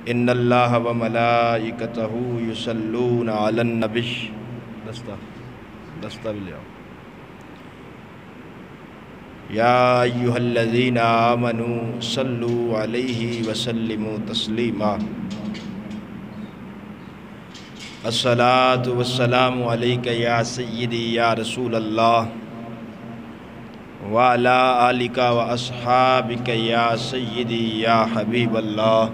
ان اللہ و ملائکتہ یصلون علی النبی دستہ بھی لے آؤ یا ایھا الذین آمنوا صلوا علیہ وسلموا تسلیما الصلاۃ والسلام علیک یا سیدی یا رسول اللہ وعلی آلک واصحابک یا سیدی یا حبیب اللہ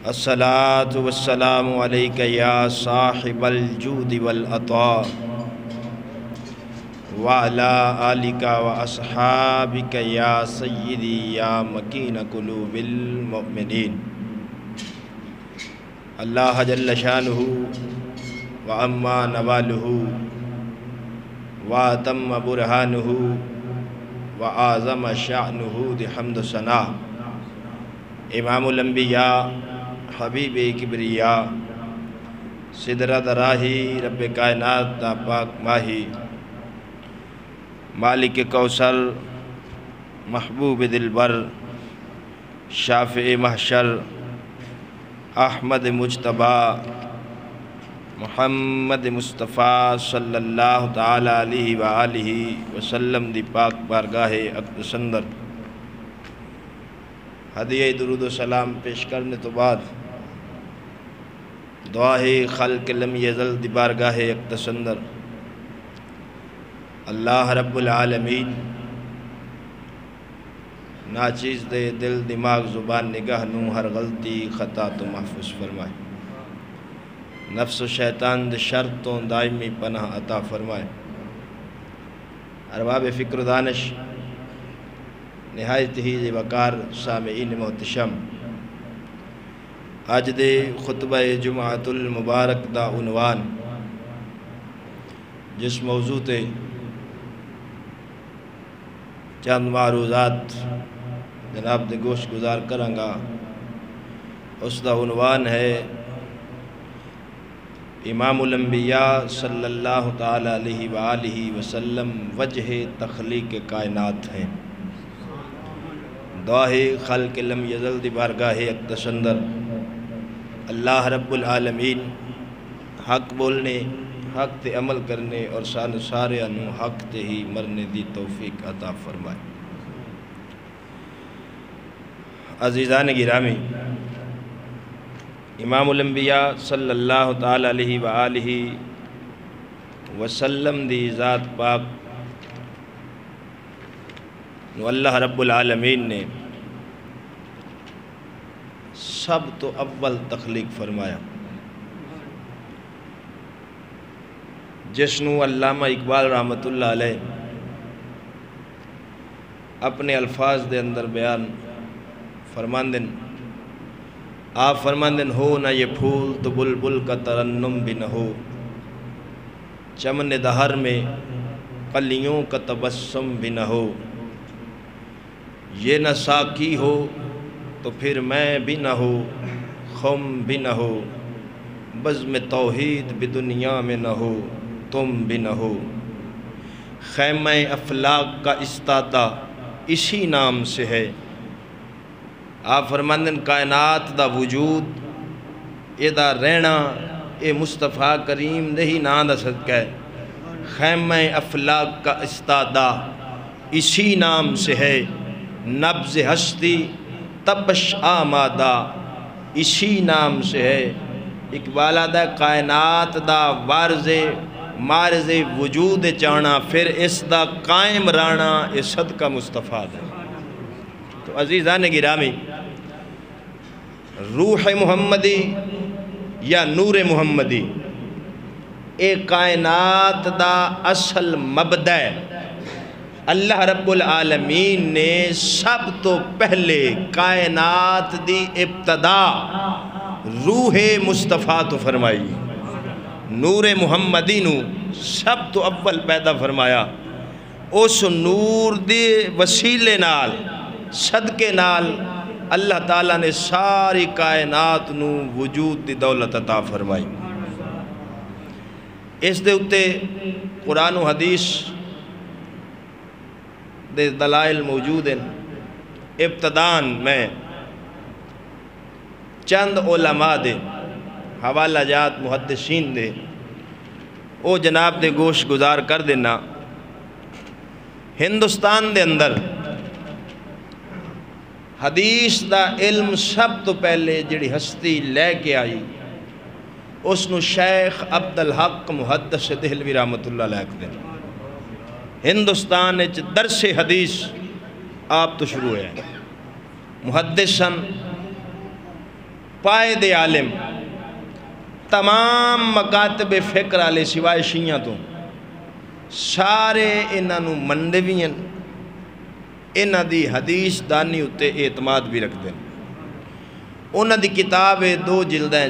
الصلاۃ والسلام علیک یا صاحب الجود والعطاء وعلی آلک واصحابک یا سیدی یا مکین قلوب المؤمنین۔ اللہ جل شانہ وعما نوالہ واتم برہانہ وعظم شأنہ بحمد ثنا امام الانبیاء حبیب کبریاء سدرت راہی رب کائنات دا پاک ماہی مالک کوثر محبوب دلبر شافع محشر احمد مجتبی محمد مصطفیٰ صلی اللہ تعالی علیہ وآلہ وسلم دی پاک بارگاہ اقدس اندر ہدیہ درود و سلام پیش کرنے تو بعد دعا ہے خلق لم یزل دی بارگاہ اقدس اندر اللہ رب العالمین ناچیز دے دل دماغ زبان نگاہ نو ہر غلطی خطا تو محفوظ فرمائے، نفس و شیطان دے شر تو دائمی پناہ عطا فرمائے۔ ارباب فکر و دانش نہایت ہی وقار سامعین محتشم، آج دے خطبہ جمعۃ المبارک دا عنوان جس موضوع تے چند معروضات جناب دے گوش گزار کرنگا، اس دا عنوان ہے امام الانبیاء صلی اللہ تعالی علیہ وآلہ وسلم وجہ تخلیق کائنات ہیں۔ دعا ہے خلق لم یزل دی بارگاہ اقدس اندر اللہ رب العالمین حق بولنے، حق تے عمل کرنے اور سارے انو حق تے ہی مرنے دی توفیق عطا فرمائے۔ عزیزان گرامی، امام الانبیاء صلی اللہ تعالی علیہ وآلہ وسلم دی ذات پاک نو اللہ رب العالمین نے سب تو اول تخلیق فرمایا، جس نو علامہ اقبال رحمۃ اللہ علیہ اپنے الفاظ دے اندر بیان فرماندن، آپ فرماندن ہو نہ یہ پھول تو بلبل کا ترنم بھی نہ ہو، چمن دہر میں کلیوں کا تبسم بھی نہ ہو، یہ نہ ساقی ہو تو پھر میں بھی نہ ہو، خم بھی نہ ہو، بزم توحید بھی دنیا میں نہ ہو، تم بھی نہ ہو، خیمہ افلاک کا استادہ اسی نام سے ہے۔ آپ فرماندن کائنات دا وجود اے دا رہنا اے مصطفیٰ کریم دے ہی نا دا صدقہ ہے، خیمہ افلاک کا استادہ اسی نام سے ہے، نبض ہستی تپش آمادہ اسی نام سے ہے۔ اقبال دا کائنات دا وارز مارز وجود چانا پھر اس دا قائم رانا اے صدقہ مصطفیٰ دا۔ تو عزیزان گرامی، روح محمدی یا نور محمدی اے کائنات دا اصل مبدأ اللہ رب العالمین نے سب تو پہلے کائنات دی ابتدا روح مصطفیٰ تو فرمائی، نور محمدی نو سب تو اول پیدا فرمایا، اس نور دی وسیلے نال صدقے نال اللہ تعالیٰ نے ساری کائنات نو وجود دی دولت عطا فرمائی۔ اس دے اتے قرآن و حدیث دے دلائل موجود ہیں۔ ابتدان میں چند علماء دے حوالہ جات محدثین دے او جناب دے گوش گزار کر دینا۔ ہندوستان دے اندر حدیث دا علم سب تو پہلے جڑی ہستی لے کے آئی اس نو شیخ عبدالحق محدث دہلوی رحمت اللہ علیہ دے۔ ہندوستان وچ درس حدیث آپ تو شروع ہے، محدثن پائے دے عالم، تمام مکاتب فکر والے سوائے شیعہ تو سارے انہاں نو منڈے بھی ہیں، انہاں دی حدیث دانی اتے اعتماد بھی رکھ دیں۔ انہاں دی کتاب 2 جلدیں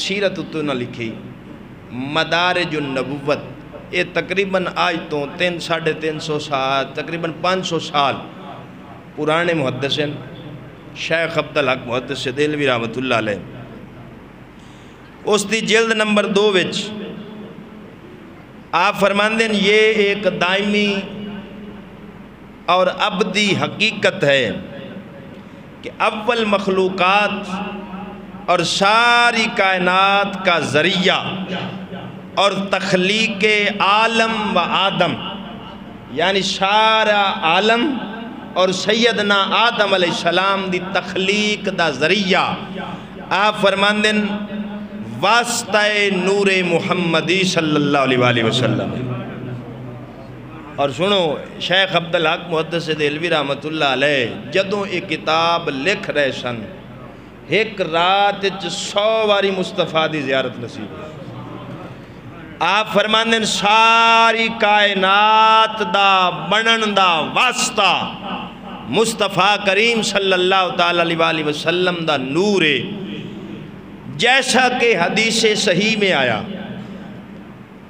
سیرت اتے نہ لکھی مدارج النبوت، یہ تقریباً آج تو 350 سال تقریباً 500 سال پرانے محدثین شیخ عبدالحق محدث دہلوی رحمت اللہ علیہ اس دی جلد نمبر 2 وچ آپ فرماندیں یہ ایک دائمی اور ابدی حقیقت ہے کہ اول مخلوقات اور ساری کائنات کا ذریعہ اور تخلیق عالم و آدم، یعنی سارا عالم اور سیدنا آدم علیہ السلام دی تخلیق دا ذریعہ آپ فرماندیں واسطہ نور محمدی صلی اللہ علیہ وآلہ وسلم۔ اور سنو شیخ عبدالحق محدث دہلوی رحمت اللہ علیہ جدوں ایک کتاب لکھ رہے سن ایک رات 100 واری مصطفیٰ دی زیارت نصیب ہے۔ آپ فرماندیں ساری کائنات دا بنن دا واسطہ مصطفیٰ کریم صلی اللہ تعالیٰ علیہ وآلہ وسلم دا نور ہے، جیسا کہ حدیث صحیح میں آیا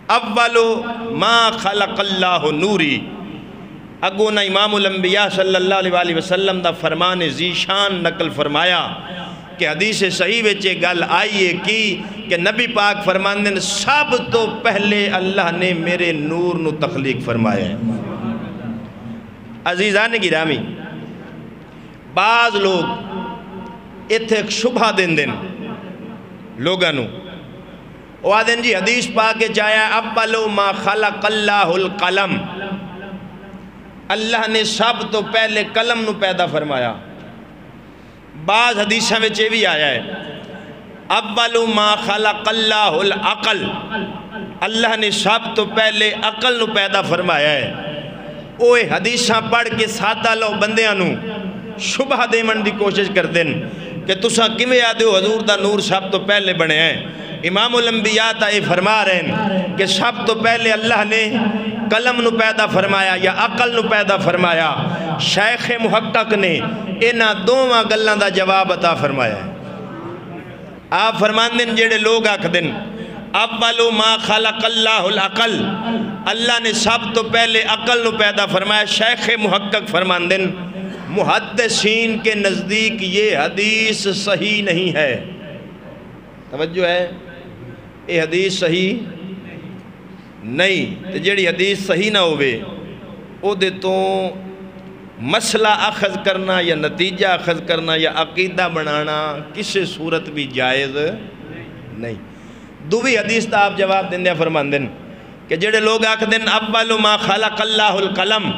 اولو ما خلق اللہ نوری، اگونا امام الانبیاء صلی اللہ علیہ وآلہ وسلم دا فرمان ذیشان نقل فرمایا کہ حدیث صحیح وچے گل آئیے کی کہ نبی پاک فرماندن سب تو پہلے اللہ نے میرے نور نو تخلیق فرمایا ہے۔ عزیزان گرامی، بعض لوگ اتھے ایک شبہ دن لوگانو وہ آدھیں جی حدیث پاک چاہیا اولو ما خلق اللہ القلم، اللہ نے سب تو پہلے قلم نو پیدا فرمایا۔ بعض حدیثہ میں بھی آیا ہے اولو ما خلق اللہ العقل، اللہ نے سب تو پہلے عقل نو پیدا فرمایا ہے۔ اوہ حدیثہ پڑھ کے سادہ لو بندیاں نو شبہ دے من دی کوشش کر دیں کہ تسا کیویں آدھے ہو حضور دا نور سب تو پہلے بنے ہیں۔ امام الانبیاء تا یہ فرما رہے ہیں کہ سب تو پہلے اللہ نے قلم نو پیدا فرمایا یا عقل نو پیدا فرمایا۔ شیخ محقق نے انہاں دوواں گلاں دا جواب عطا فرمایا ہے۔ آپ فرماندیں جڑے لوگ آکھ دیں اولو ما خلق اللہ العقل، اللہ نے سب تو پہلے عقل نو پیدا فرمایا، شیخ محقق فرماندیں محدثین کے نزدیک یہ حدیث صحیح نہیں ہے۔ توجہ ہے، یہ حدیث صحیح نہیں، جڑی حدیث صحیح نہ ہوئے او دے تو مسئلہ اخذ کرنا یا نتیجہ اخذ کرنا یا عقیدہ بنانا کسی صورت بھی جائز نہیں۔ دووی حدیث تا آپ جواب دیں دیا فرمان دیں کہ جڑے لوگ آکھ دیں اولو ما خلق اللہ القلم،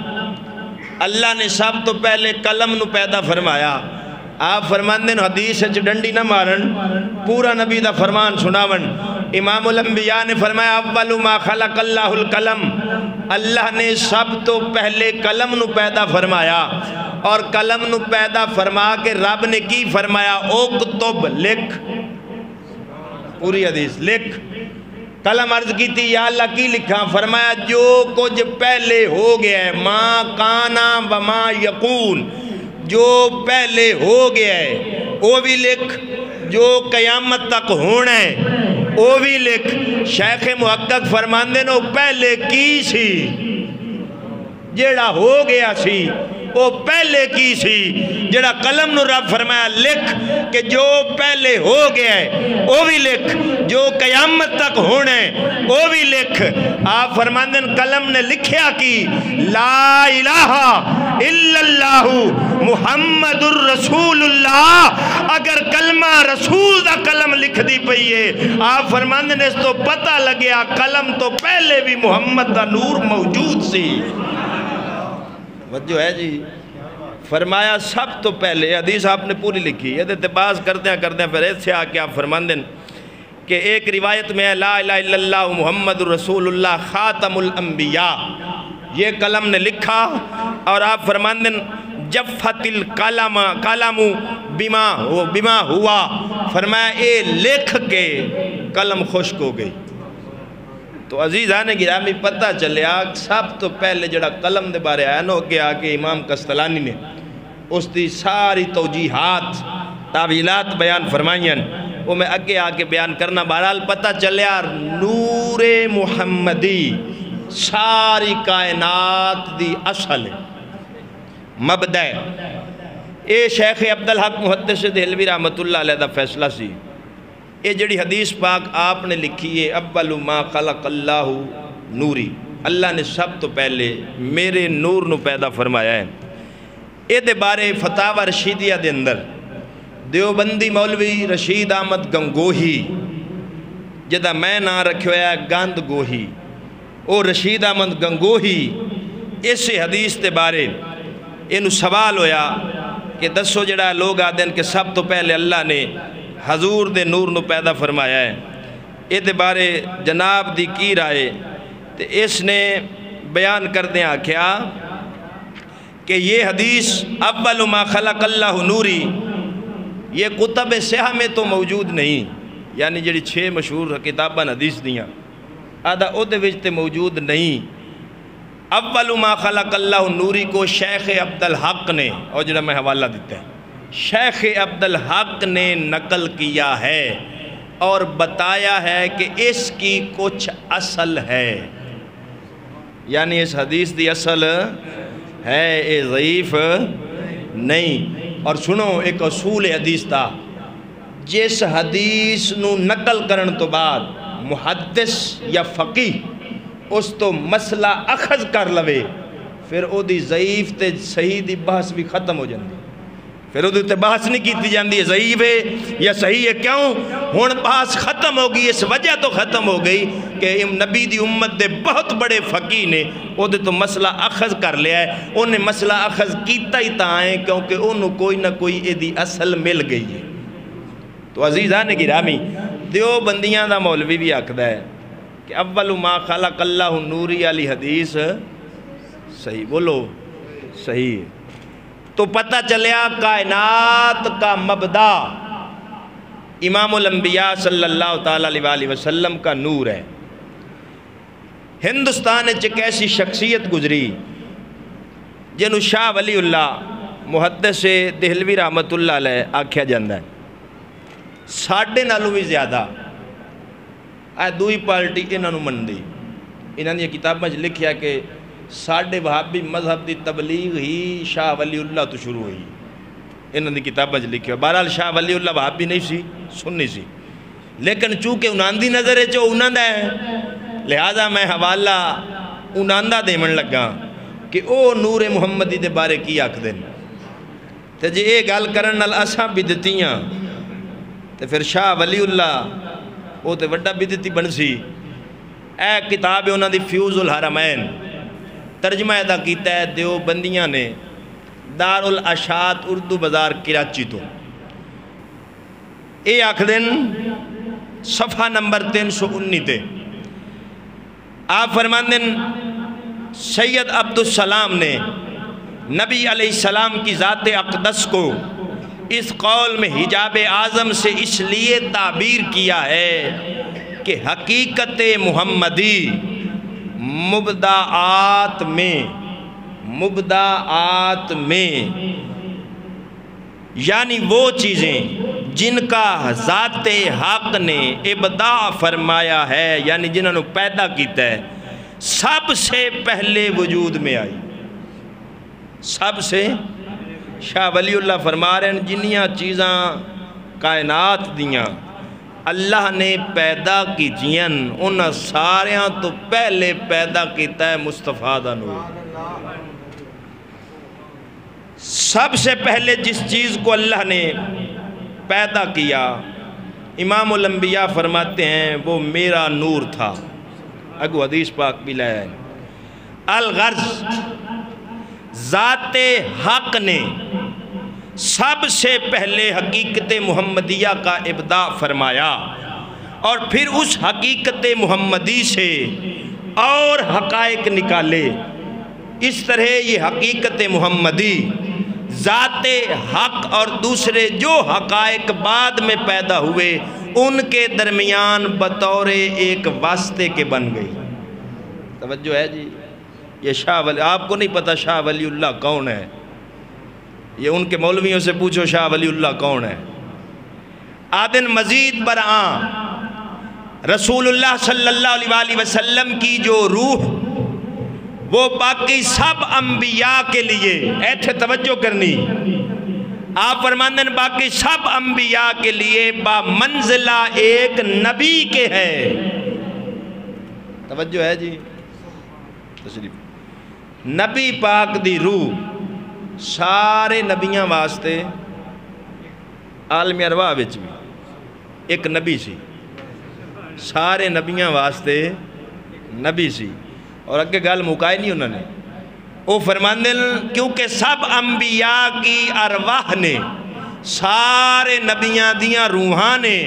اللہ نے سب تو پہلے قلم نو پیدا فرمایا۔ آپ فرمان دیں حدیث ڈنڈی نہ مارن، پورا نبی دا فرمان سناون۔ امام الانبیاء نے فرمایا اولو ما خلق اللہ القلم، اللہ نے سب تو پہلے قلم نو پیدا فرمایا، اور قلم نو پیدا فرما کے رب نے کی فرمایا اکتب، لکھ، پوری حدیث لکھ۔ قلم عرض کی تھی یا اللہ کی لکھا، فرمایا جو کچھ پہلے ہو گیا ہے، ما کانا و ما یکون، جو پہلے ہو گیا ہے وہ بھی لکھ، جو قیامت تک ہونا ہے وہ بھی لکھ۔ شیخ محقق فرمان دینا پہلے کی سی، جیڑا ہو گیا سی وہ پہلے کی سی جڑا قلم نو رب فرمایا لکھ کہ جو پہلے ہو گیا ہے وہ بھی لکھ، جو قیامت تک ہونا ہے وہ بھی لکھ۔ آپ فرماندن قلم نے لکھیا کی لا الہ الا اللہ محمد الرسول اللہ۔ اگر کلمہ رسول دا قلم لکھ دی پئیے، آپ فرماندن اس تو پتہ لگیا قلم تو پہلے بھی محمد دا نور موجود سی۔ وجہ ہے جی، فرمایا سب تو پہلے، حدیث آپ نے پوری لکھی، یہ اتباس کرتے ہیں پھر ایسے آکے آپ فرماندن کہ ایک روایت میں ہے لا الہ الا اللہ محمد رسول اللہ خاتم الانبیاء، یہ قلم نے لکھا اور آپ فرماندن جفت القلم بما ہوا، فرمایا اے لکھ کے قلم خشک ہو گئی۔ تو عزیزان گرامی پتہ چلیا سب تو پہلے جڑا قلم دے بارے آیا نا کہ آکے امام قسطلانی نے اس دی ساری توجیحات تعویلات بیان فرمائیں، وہ میں اگے آکے بیان کرنا۔ بہرحال پتہ چلیا نور محمدی ساری کائنات دی اصل مبدع اے شیخ عبدالحق محدث دہلوی رحمت اللہ علیہ دا فیصلہ سی۔ اے جڑی حدیث پاک آپ نے لکھی ہے اول ما خلق اللہ نوری، اللہ نے سب تو پہلے میرے نور نو پیدا فرمایا ہے۔ اے دے بارے فتاوی رشیدیہ دے اندر دیوبندی مولوی رشید احمد گنگوہی جدہ میں نہ رکھو ہے گاند گوہی، او رشید احمد گنگوہی اس حدیث دے بارے انہوں سوال ہویا کہ دسو جڑا لوگ آدھیں کہ سب تو پہلے اللہ نے حضور دے نور نو پیدا فرمایا ہے، اے دے بارے جناب دی کی رائے؟ تو اس نے بیان کر دیں آکھیا کہ یہ حدیث اول ما خلق اللہ نوری یہ کتب سیاہ میں تو موجود نہیں، یعنی جڑی 6 مشہور کتاباں حدیث دیاں آدھا او دے وچ تے موجود نہیں۔ اول ما خلق اللہ نوری کو شیخ عبدالحق نے، اور جڑا میں حوالہ دیتا ہے، شیخ عبدالحق نے نقل کیا ہے اور بتایا ہے کہ اس کی کچھ اصل ہے، یعنی اس حدیث دی اصل ہے، اے ضعیف نہیں۔ اور سنو ایک اصول حدیث تھا، جس حدیث نو نقل کرن تو بعد محدث یا فقیہ اس تو مسئلہ اخذ کر لوے، پھر او دی ضعیف تے صحیح دی بحث بھی ختم ہو جاندی، پھر او دی تے بحث نہیں کیتی جاندی ہے ضعیف ہے یا صحیح ہے۔ کیوں؟ ہون بحث ختم ہو گئی، اس وجہ تو ختم ہو گئی کہ نبی دی امت دے بہت بڑے فقیہ نے او دے تو مسئلہ اخذ کر لیا ہے، انہیں مسئلہ اخذ کیتا ہی تا آئیں کیونکہ انہوں کوئی نہ کوئی اے دی اصل مل گئی ہے۔ تو عزیزان گرامی دیوبندیاں دا مولوی بھی آکھدا ہے کہ اول ما خلق اللہ نوری علی حدیث صحیح، بولو صحیح۔ تو پتہ چلیا کائنات کا مبدا امام الانبیاء صلی اللہ تعالیٰ علیہ وسلم کا نور ہے۔ ہندوستان ایک ایسی شخصیت گزری جنہوں شاہ ولی اللہ محدث دہلوی رحمت اللہ علیہ آکھیا جاندہ ہے، ساڑھے نالوں بھی زیادہ دوئی پارٹی انہوں من دی، انہوں نے کتاب میں لکھیا کہ ساڑھے وہابی مذہب دی تبلیغ ہی شاہ ولی اللہ تو شروع ہوئی، انہوں نے کتاب میں لکھیا۔ بہرحال شاہ ولی اللہ وہابی نہیں سی، سنی سی، لیکن چونکہ انہوں دی نظر ہے جو انہوں دا ہے، لہذا میں حوالہ انہوں دا دیمن لگا کہ او نور محمدی دے بارے کی آکھ دیں، تو جی اے گال کرن نال اساں بدتیاں، تو پھر شاہ ولی اللہ وہ تو وڈا بدتی بن سی۔ اے کتاب انہوں دی فیوز الحرمین ترجمہ ادا کیتا ہے دیوبندیاں نے دار الاشاعت اردو بازار کراچی تو، اے آکھ دن صفحہ نمبر 319 تے آپ فرماندن سید عبدالسلام نے نبی علیہ السلام کی ذات اقدس کو اس قول میں حجاب اعظم سے اس لیے تعبیر کیا ہے کہ حقیقت محمدی مبدعات میں یعنی وہ چیزیں جن کا ذات حق نے ابداع فرمایا ہے، یعنی جنہوں نے پیدا کیتا ہے، سب سے پہلے وجود میں آئی، سب سے شاہ ولی اللہ فرما رہے ہیں جنیاں چیزاں کائنات دیاں اللہ نے پیدا کی جیاں انہاں ساریاں تو پہلے پیدا کیتا ہے مصطفیٰ دا نور۔ سب سے پہلے جس چیز کو اللہ نے پیدا کیا امام الانبیاء فرماتے ہیں وہ میرا نور تھا۔ اگو حدیث پاک بھی لائے ہیں الغرض ذات حق نے سب سے پہلے حقیقت محمدیہ کا ابداع فرمایا اور پھر اس حقیقت محمدی سے اور حقائق نکالے۔ اس طرح یہ حقیقت محمدی ذات حق اور دوسرے جو حقائق بعد میں پیدا ہوئے ان کے درمیان بطور ایک واسطے کے بن گئی۔ توجہ ہے جی؟ یہ شاہ ولی، آپ کو نہیں پتا شاہ ولی اللہ کون ہے؟ یہ ان کے مولویوں سے پوچھو شاہ ولی اللہ کون ہے؟ آدن مزید برآں رسول اللہ صلی اللہ علیہ وآلہ وسلم کی جو روح وہ باقی سب انبیاء کے لیے، ایتھے توجہ کرنی، آپ فرماندے ہیں باقی سب انبیاء کے لیے با منزلہ ایک نبی کے ہے۔ توجہ ہے جی؟ تشریف نبی پاک دی روح سارے نبیاں واسطے عالم ارواح وچ بھی ایک نبی سی، سارے نبیاں واسطے نبی سی۔ اور اگے گل مکائی نہیں انہوں نے، وہ فرماندے کیونکہ سب انبیاء کی ارواح نے سارے نبیاں دیاں روحاں نے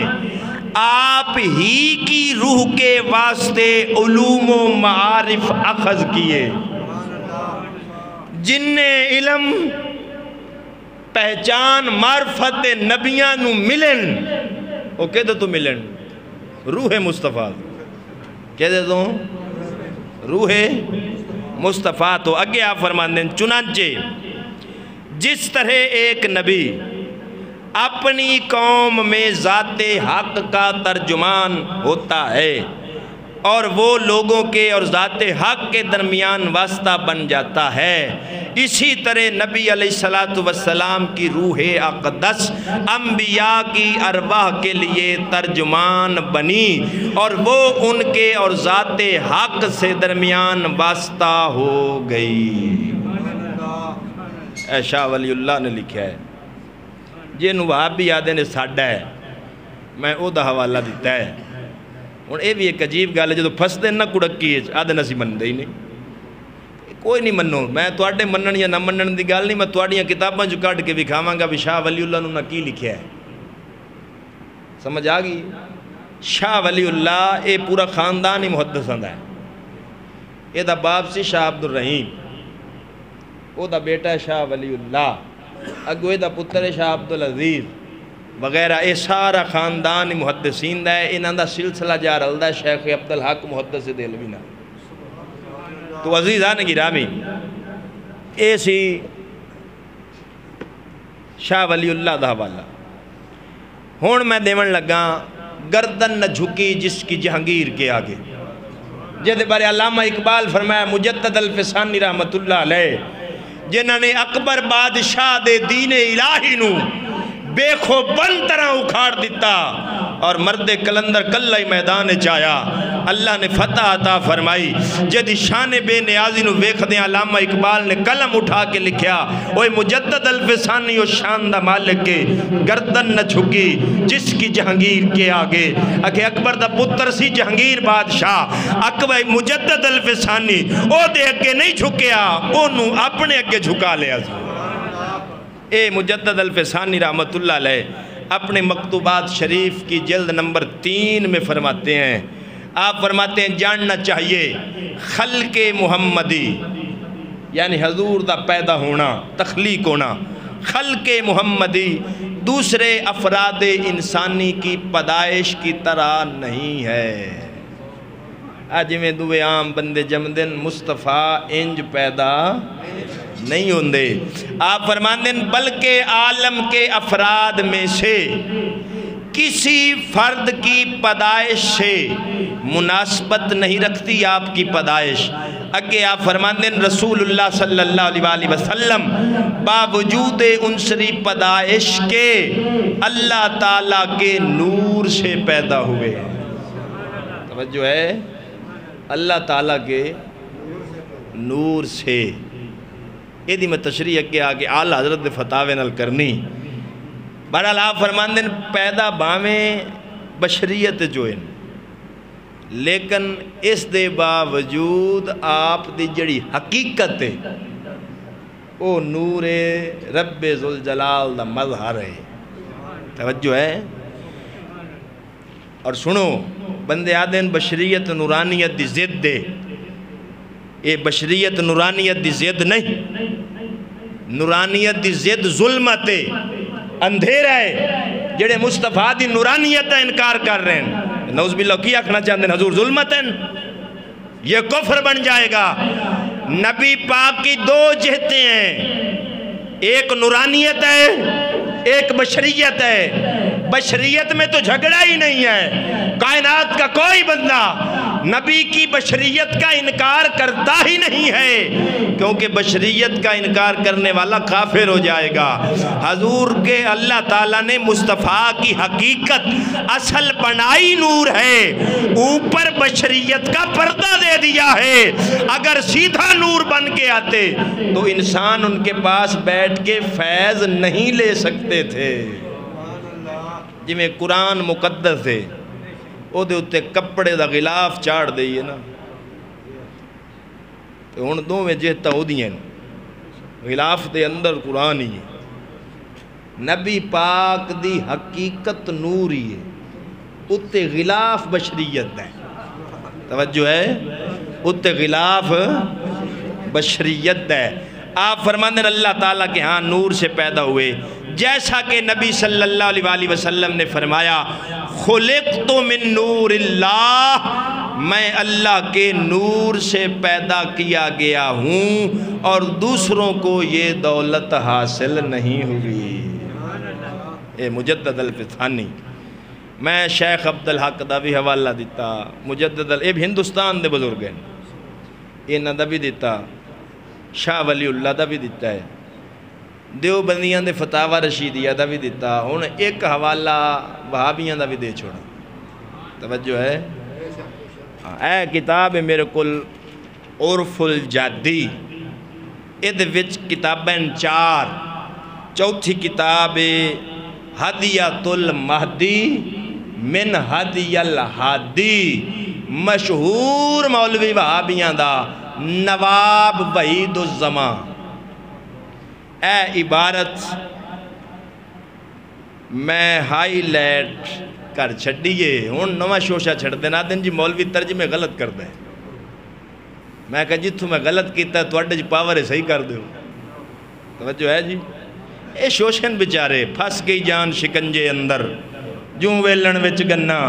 آپ ہی کی روح کے واسطے علوم و معارف اخذ کیے۔ جن نے علم پہچان معرفت نبیاں نو ملن وہ کہہ دو تو ملن روح مصطفیٰ، کہہ دے دو روح مصطفیٰ۔ تو اگے آپ فرماندے ہیں چنانچہ جس طرح ایک نبی اپنی قوم میں ذات حق کا ترجمان ہوتا ہے اور وہ لوگوں کے اور ذات حق کے درمیان واسطہ بن جاتا ہے، اسی طرح نبی علیہ السلام کی روح اقدس انبیاء کی ارواح کے لیے ترجمان بنی اور وہ ان کے اور ذات حق سے درمیان واسطہ ہو گئی۔ اے شاہ ولی اللہ نے لکھا ہے، جن وہابی آدھے نے ساڑھا ہے میں او دا حوالہ دیتا ہے۔ اور اے بھی ایک عجیب گل ہے جدو پھس دے نہ کڑکی ہے آدھے نسی من دے ہی نہیں، کوئی نہیں منو، میں تواڈے منن یا نہ منن دی گل نہیں، میں تواڈیاں کتاباں جو کٹ کے وکھاواں گا بھی شاہ ولی اللہ نے کی لکھیا ہے۔ سمجھ آ گئی؟ شاہ ولی اللہ اے پورا خاندان ہی محدث ہے۔ اے دا باپ سی شاہ عبدالرحیم، او دا بیٹا ہے شاہ ولی اللہ، اگو اے دا پتر ہے شاہ عبدالعزیز وغیرہ، اے سارا خاندان محدثین دا ہے۔ انہاں دا سلسلہ جا رلدہ ہے شیخ عبدالحق محدث دہلوی نہ۔ تو عزیزان گرامی اے سی شاہ ولی اللہ دا حوالہ۔ ہون میں دیون لگا گردن نہ جھکی جس کی جہانگیر کے آگے، جیسے بارے علامہ اقبال فرمایا مجدد الفسانی رحمت اللہ علیہ، جنہاں نے اکبر بادشاہ دے دین الہی نو بے خوبن طرح اکھاڑ دیتا اور مرد کلندر کلہ میدان چایا، اللہ نے فتح عطا فرمائی۔ جدی شان بے نیازی نو ویکھ دیں علامہ اقبال نے قلم اٹھا کے لکھیا، اوہ مجدد الفسانی و شان دا مالک کے گردن نہ جھکی جس کی جہانگیر کے آگے۔ اکھے اکبر دا پتر سی جہانگیر بادشاہ، اکبر مجدد الفسانی او دے اگے نہیں جھکیا، انہوں اپنے اگے جھکا لیا۔ اے مجدد الفسانی رحمت اللہ علیہ اپنے مکتوبات شریف کی جلد نمبر 3 میں فرماتے ہیں، آپ فرماتے ہیں جاننا چاہیے خلق محمدی یعنی حضور دا پیدا ہونا، تخلیق ہونا، خلق محمدی دوسرے افراد انسانی کی پیدائش کی طرح نہیں ہے۔ آج میں دوے عام بندے جمدن مصطفیٰ انج پیدا نہیں ہوندے۔ آپ فرماندے ہیں بلکہ عالم کے افراد میں سے کسی فرد کی پیدائش سے مناسبت نہیں رکھتی آپ کی پیدائش، اگے آپ فرماندے رسول اللہ صلی اللہ علیہ وسلم باوجود انصری پیدائش کے اللہ تعالیٰ کے نور سے پیدا ہوئے. توجہ ہے، اللہ تعالیٰ کے نور سے. یہ دی میں تشریح اگے آگے اعلیٰ حضرت فتاوے نال کرنی. بہرحال آپ فرماندے پیدا باویں بشریت جو ہیں، لیکن اس دے باوجود آپ دی جڑی حقیقت ہے وہ نور رب ذوالجلال دا مظہر ہے. توجہ ہے. اور سنو، بندے آدھیں بشریت نورانیت دی ضد دے. یہ بشریت نورانیت دی ضد نہیں، نورانیت دی ضد ظلمت ہے، اندھیرا ہے. جڑے مصطفیٰ دی نورانیت کا انکار کر رہے ہیں، نعوذ باللہ کی آکھنا چاہتے ہیں حضور ظلمت ہیں، یہ کفر بن جائے گا. نبی پاک کی دو جہتیں ہیں، ایک نورانیت ہے، ایک بشریت ہے. بشریت میں تو جھگڑا ہی نہیں ہے. کائنات کا کوئی بندہ نبی کی بشریت کا انکار کرتا ہی نہیں ہے، کیونکہ بشریت کا انکار کرنے والا کافر ہو جائے گا. حضور کے اللہ تعالیٰ نے مصطفیٰ کی حقیقت اصل بنائی نور ہے، اوپر بشریت کا پردہ دے دیا ہے. اگر سیدھا نور بن کے آتے تو انسان ان کے پاس بیٹھ کے فیض نہیں لے سکتے تھے. جی میں قرآن مقدس ہے او دے اتے کپڑے دا غلاف چاڑ دئیے نا، تو ان دو میں جہتا ہو دیں غلاف دے اندر قرآن ہی ہے. نبی پاک دی حقیقت نور ہی ہے، اتے غلاف بشریت ہے. توجہ ہے، اتے غلاف بشریت ہے. آپ فرماندے اللہ تعالیٰ کے ہاں نور سے پیدا ہوئے، جیسا کہ نبی صلی اللہ علیہ وسلم نے فرمایا خلقت من نور اللہ، میں اللہ کے نور سے پیدا کیا گیا ہوں اور دوسروں کو یہ دولت حاصل نہیں ہوئی. اے مجدد الفثانی میں شیخ عبدالحق دا بھی حوالہ دیتا، مجدد اے بھی ہندوستان دے بزرگ ہیں، انہاں دا بھی دیتا، شاہ ولی اللہ دا بھی دیتا ہے، دیوبندیاں دے فتاوہ رشیدیہ دا بھی دیتا. ہون ایک حوالہ وہابیاں دا بھی دے چھوڑا. توجہ ہے. اے کتاب ہے میرے کل عرف الجادی، ادھ وچ کتابیں 4، چوتھی کتاب ہدیۃ المہدی من ہدی الہادی، مشہور مولوی وہابیاں دا نواب وحید الزمان. اے عبارت میں ہائی لائٹ کر چھڑیے. ہون نواں شوشہ چھڑ دینا دن جی مولوی ترجمے غلط کر دے. میں کہا جتوں میں غلط کیتا ہے تو اڈے جی پاور ہے صحیح کر دیو. توجہ ہے جی. اے شوشن بچارے پھس گئی جان شکنجے اندر، جوں ویلن وچ گنا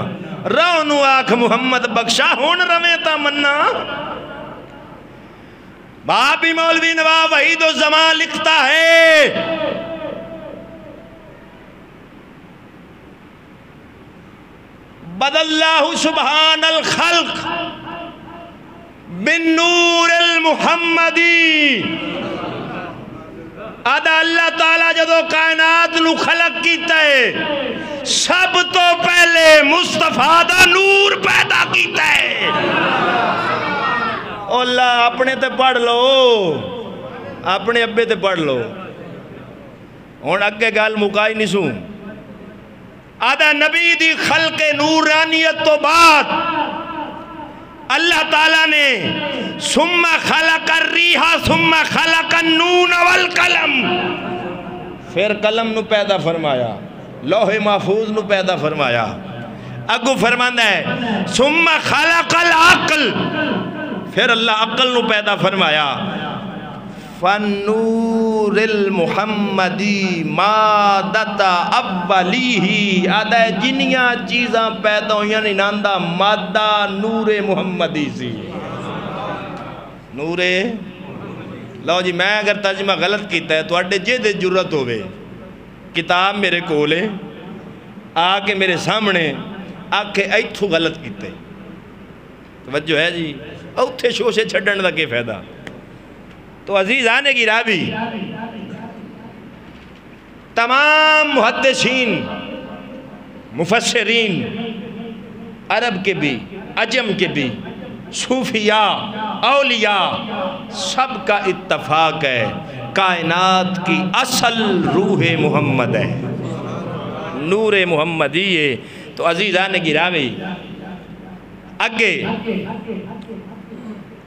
رونو آکھ محمد بخشا ہون رویں تا منا. بابی مولوی نواب وحید الزمان لکھتا ہے بدل اللہ سبحان الخلق بالنور المحمدی. آدھا اللہ تعالیٰ جدو کائنات نو خلق کیتا ہے سب تو پہلے مصطفیٰ دا نور پیدا کیتا ہے. اللہ اپنے تے پڑھ لو، اپنے ابے تے پڑھ لو. ہون اگے گال مکائی نہیں سوں. آدھا نبی دی خلق نورانیت تو بعد اللہ تعالیٰ نے ثم خلق الریح ثم خلق النون والقلم، پھر قلم نو پیدا فرمایا، لوح محفوظ نو پیدا فرمایا. اگو فرماندہ ہے ثم خلق العقل، پھر اللہ عقل نو پیدا فرمایا. فَالنُّورِ الْمُحَمَّدِ مَادَّةَ أَوَّلِهِ، آدھا جنیاں چیزاں پیدا ہوئیں ناندہ مادہ نور محمدی سی. نور لو جی میں اگر ترجمہ غلط کیتا ہے تو اڈے جے دے جرت ہوئے کتاب میرے کولے آکے میرے سامنے آکے ایتھو غلط کیتے. توجہ ہے جی. اوتھے شوشے چھڑن دا کے فائدہ. تو عزیزان گرامی، تمام محدثین مفسرین عرب کے بھی عجم کے بھی صوفیاء اولیاء سب کا اتفاق ہے کائنات کی اصل روح محمد ہے، نور محمدی ہے. تو عزیزان گرامی اگے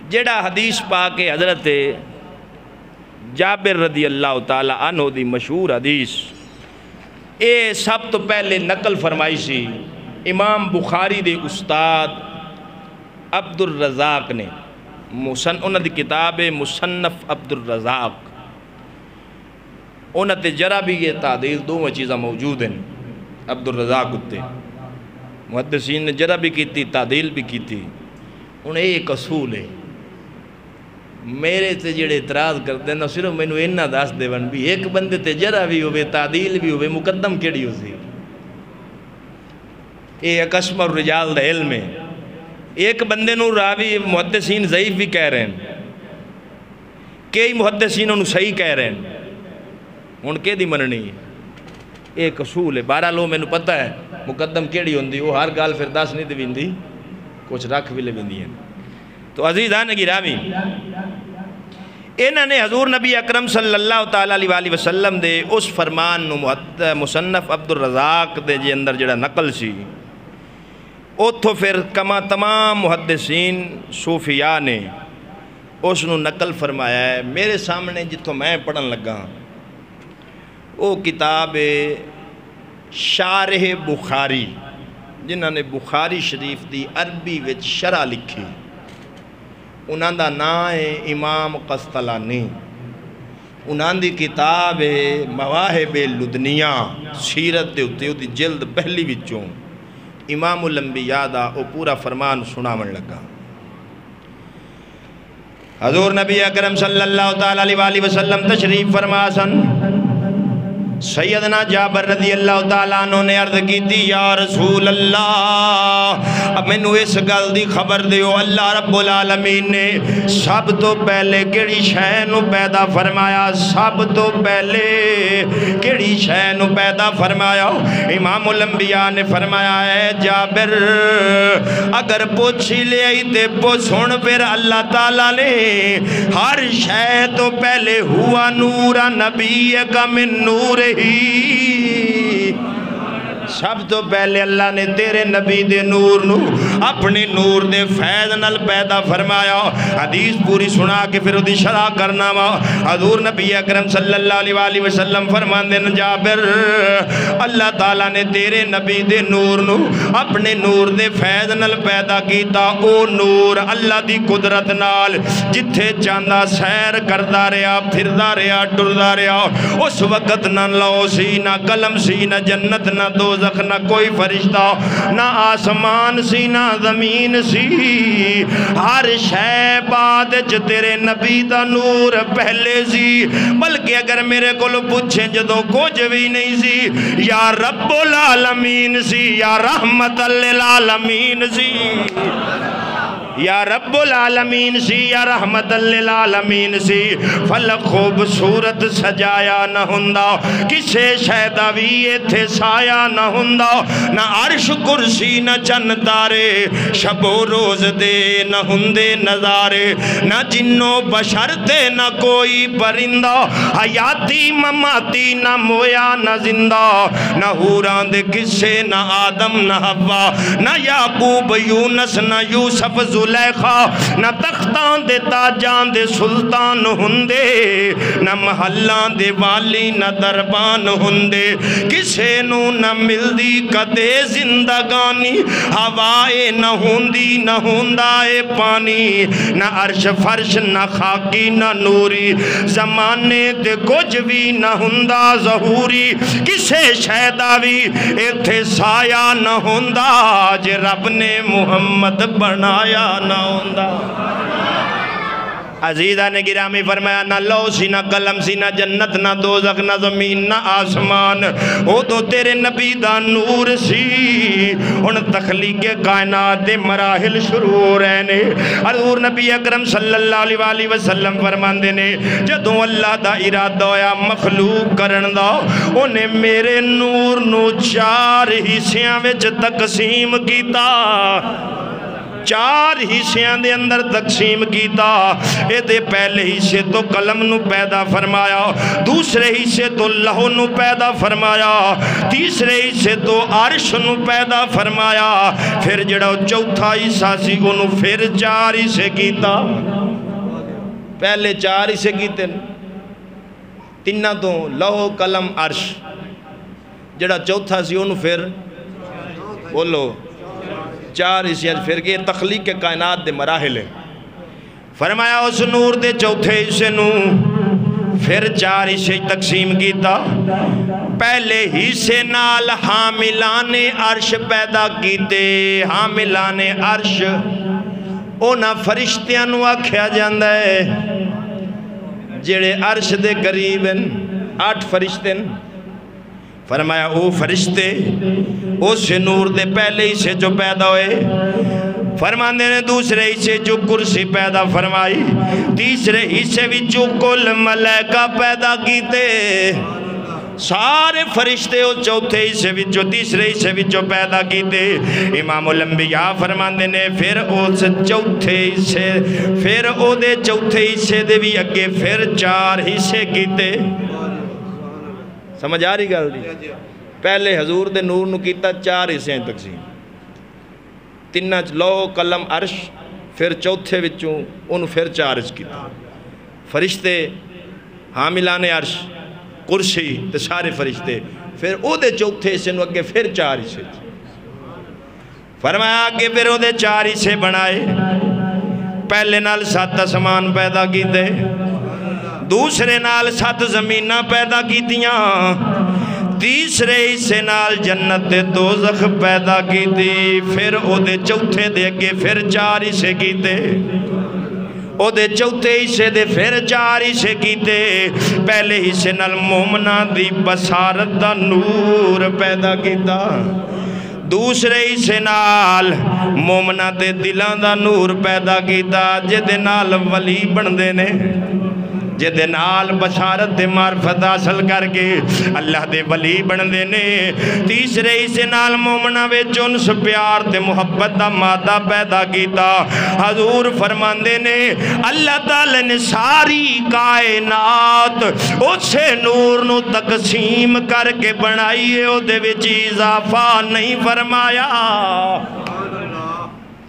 جڑا حدیث پاک حضرت جابر رضی اللہ تعالی عنہ دی مشہور حدیث اے سب تو پہلے نقل فرمائی سی امام بخاری دے استاد عبد الرزاق نے، انہاں دی کتاب مصنف عبد الرزاق، انہاں تے جرا بھی یہ تعدیل دو چیزاں موجود ہیں. عبد الرزاق اتے محدثین نے جرا بھی کیتی تعدیل بھی کیتی. انہیں ایک اصول ہے، میرے تے جڑے اعتراض کرتے ہیں صرف میں نے انہاں دس دے ون بھی ایک بندے تے جرا بھی ہوئے تعدیل بھی ہوئے مقدم کیڑی ہو سی. ایک قسم الرجال دا علم ہے. ایک بندے نو راوی محدثین ضعیف بھی کہہ رہے ہیں، کئی محدثین انہوں صحیح کہہ رہے ہیں. ان کے دی مننی ہے ایک اصول ہے. 12 لوگ میں نے پتہ ہے مقدم کیڑی ہوندی، وہ ہر گال پھر 10 نہیں دیوندی، کچھ رکھ بھی لے بھی ہیں. تو عزیزان گرامی انہوں نے حضور نبی اکرم صلی اللہ تعالیٰ علیہ وسلم دے اس فرمان نو مصنف عبد الرزاق دے جے اندر جڑا نقل سی اتھو پھر کما تمام محدثین صوفیاء نے اس نو نقل فرمایا ہے. میرے سامنے جتوں میں پڑھن لگا وہ کتاب شارح بخاری جنہاں نے بخاری شریف دی عربی وچ شرح لکھی، انہاں دا نام ہے امام قسطلانی. انہاں دی کتاب ہے مواہب لدنیہ سیرت دے اتے دی جلد پہلی وچوں امام الانبیاء دا او پورا فرمان سناون لگا. حضور نبی اکرم صلی اللہ تعالیٰ علیہ وسلم تشریف فرما سن. سیدنا جابر رضی اللہ تعالیٰ عنہ نے عرض کی تھی یا رسول اللہ اب میں نو اس گل دی خبر دیو اللہ رب العالمین نے سب تو پہلے کیڑی شے نو پیدا فرمایا، سب تو پہلے کیڑی شے نو پیدا فرمایا. امام الانبیاء نے فرمایا ہے جابر اگر پوچھ لے آئی تے پوچھن پھر اللہ تعالیٰ نے ہر شے تو پہلے ہوا نورا نبی کا من نور ہی، سب تو پہلے اللہ نے تیرے نبی دے نور نو اپنے نور دے فیض نال پیدا فرمایا. حدیث پوری سنا کے پھر دی شرح کرنا وا. حضور نبی اکرم صلی اللہ علیہ وسلم فرماندے ہیں جابر اللہ تعالیٰ نے تیرے نبی دے نور نو اپنے نور دے فیض نال پیدا کیتا. او نور اللہ دی قدرت نال جتھے چاندہ سیر کردہ رہا پھردہ رہا ٹردہ رہا اس وقت نہ لو سی نہ قلم سی نہ جنت نہ دوزخ نہ کوئی فرشتہ نہ آسمان سی نہ زمین سی، ہر شے بعد تیرے نبی دا نور پہلے سی. بلکہ اگر میرے کو پوچھیں جدوں کچھ بھی نہیں سی یا رب العالمین سی یا رحمت للعالمین سی، یا رب العالمین سی یا رحمت للعالمین سی. فلک خوبصورت سجایا نہ ہندا کسے شہدہ بھی تھے سایا نہ ہندا، نہ عرش کرسی نہ چن تارے شب و روز دے نہ ہندے نظارے، نہ جنو بشر تے نہ کوئی پرندہ حیاتی مماتی نہ مویا نہ زندہ، نہ حوران دے کسے نہ آدم نہ حوا نہ یعقوب یونس نہ یوسف زلیخا، نہ تختان دے تاجان دے سلطان ہندے، نہ محلان دے والی نہ دربان ہندے، کسے نو نہ ملدی کدے زندگانی، ہوائے نہ ہوندی نہ ہوندائے پانی، نہ عرش فرش نہ خاکی نہ نوری، زمانے دے کچھ بھی نہ ہوندا ظہوری، کسے شہدہ بھی ایتھے سایہ نہ ہوندا، جے رب نے محمد بنایا نہ ہوندا. عزیزہ نے گرامی فرمایا نہ لو سی نہ قلم سی نہ جنت نہ دوزخ نہ زمین نہ آسمان او تو تیرے نبی دا نور سی ان تخلیق کائنات دے مراحل شروع ہو رہے نے حضور نبی اکرم صلی اللہ علیہ وسلم فرماندے نے جدوں اللہ دا ارادہ ہویا مخلوق کرن دا انہیں میرے نور نو 4 حصیاں وچ تقسیم کیتا 4 حصیاں دے اندر تقسیم کیتا اے دے پہلے حصے تو قلم نو پیدا فرمایا دوسرے حصے تو لہو نو پیدا فرمایا تیسرے حصے تو عرش نو پیدا فرمایا پھر جڑا چوتھا حصہ سی انہوں پھر 4 حصے کیتا پہلے 4 حصے کیتے تینہ تو لہو قلم عرش جڑا چوتھا سی انہوں پھر بولو 4 حصے پھر کہ تخلیق کے کائنات دے مراحل ہیں فرمایا اس نور دے چوتھے حصے نو پھر 4 حصے تقسیم کیتا پہلے حصے نال حاملان عرش پیدا کیتے حاملان عرش اونا فرشتیاں نو آکھیا جاندہ ہے جڑے عرش دے قریب ہیں 8 فرشتے فرمایا او فرشتے اس نور دے پہلے حصے جو پیدا ہوئے فرماندے نے دوسرے حصے جو کرسی پیدا فرمائی تیسرے حصے بھی جو کل ملائکہ پیدا کیتے سارے فرشتے او چوتھے حصے بھی جو تیسرے حصے بھی جو پیدا کیتے امام الانبیاء فرماندے نے پھر او سے چوتھے حصے پھر او دے چوتھے حصے دے بھی اگے پھر 4 حصے کیتے سمجھ آ رہی گل دی پہلے حضور دے نور نو کیتا 4 حصے تقسیم تینہ لو قلم عرش پھر چوتھے وچوں انہوں پھر 4 حصے کیتا فرشتے حاملان عرش کرسی تے سارے فرشتے پھر او دے چوتھے حصے نو اگے پھر 4 حصے فرمایا کہ پھر او دے 4 حصے بنائے پہلے نال 7 آسمان پیدا کیتے دوسرے نال 7 زمینہ پیدا کیتیاں تیسرے حصے نال جنت دوزخ پیدا کیتی پھر او دے چوتھے دے اگے پھر 4 حصے کیتے او دے چوتھے حصے دے پھر 4 حصے کیتے پہلے حصے نال مومنہ دی بصارت دا نور پیدا کیتا دوسرے حصے نال مومنہ دے دلان دا نور پیدا کیتا جدے نال ولی بندے نے جدے نال بشارت دے معرفت حاصل کر کے اللہ دے ولی بندے نے تیسرے حصے نال مومنہ وچ انس پیار تے محبت دا مادہ پیدا کیتا حضور فرماندے نے اللہ تعالی نے ساری کائنات اسے نور نو تقسیم کر کے بنائیے او دے وچ اضافہ نہیں فرمایا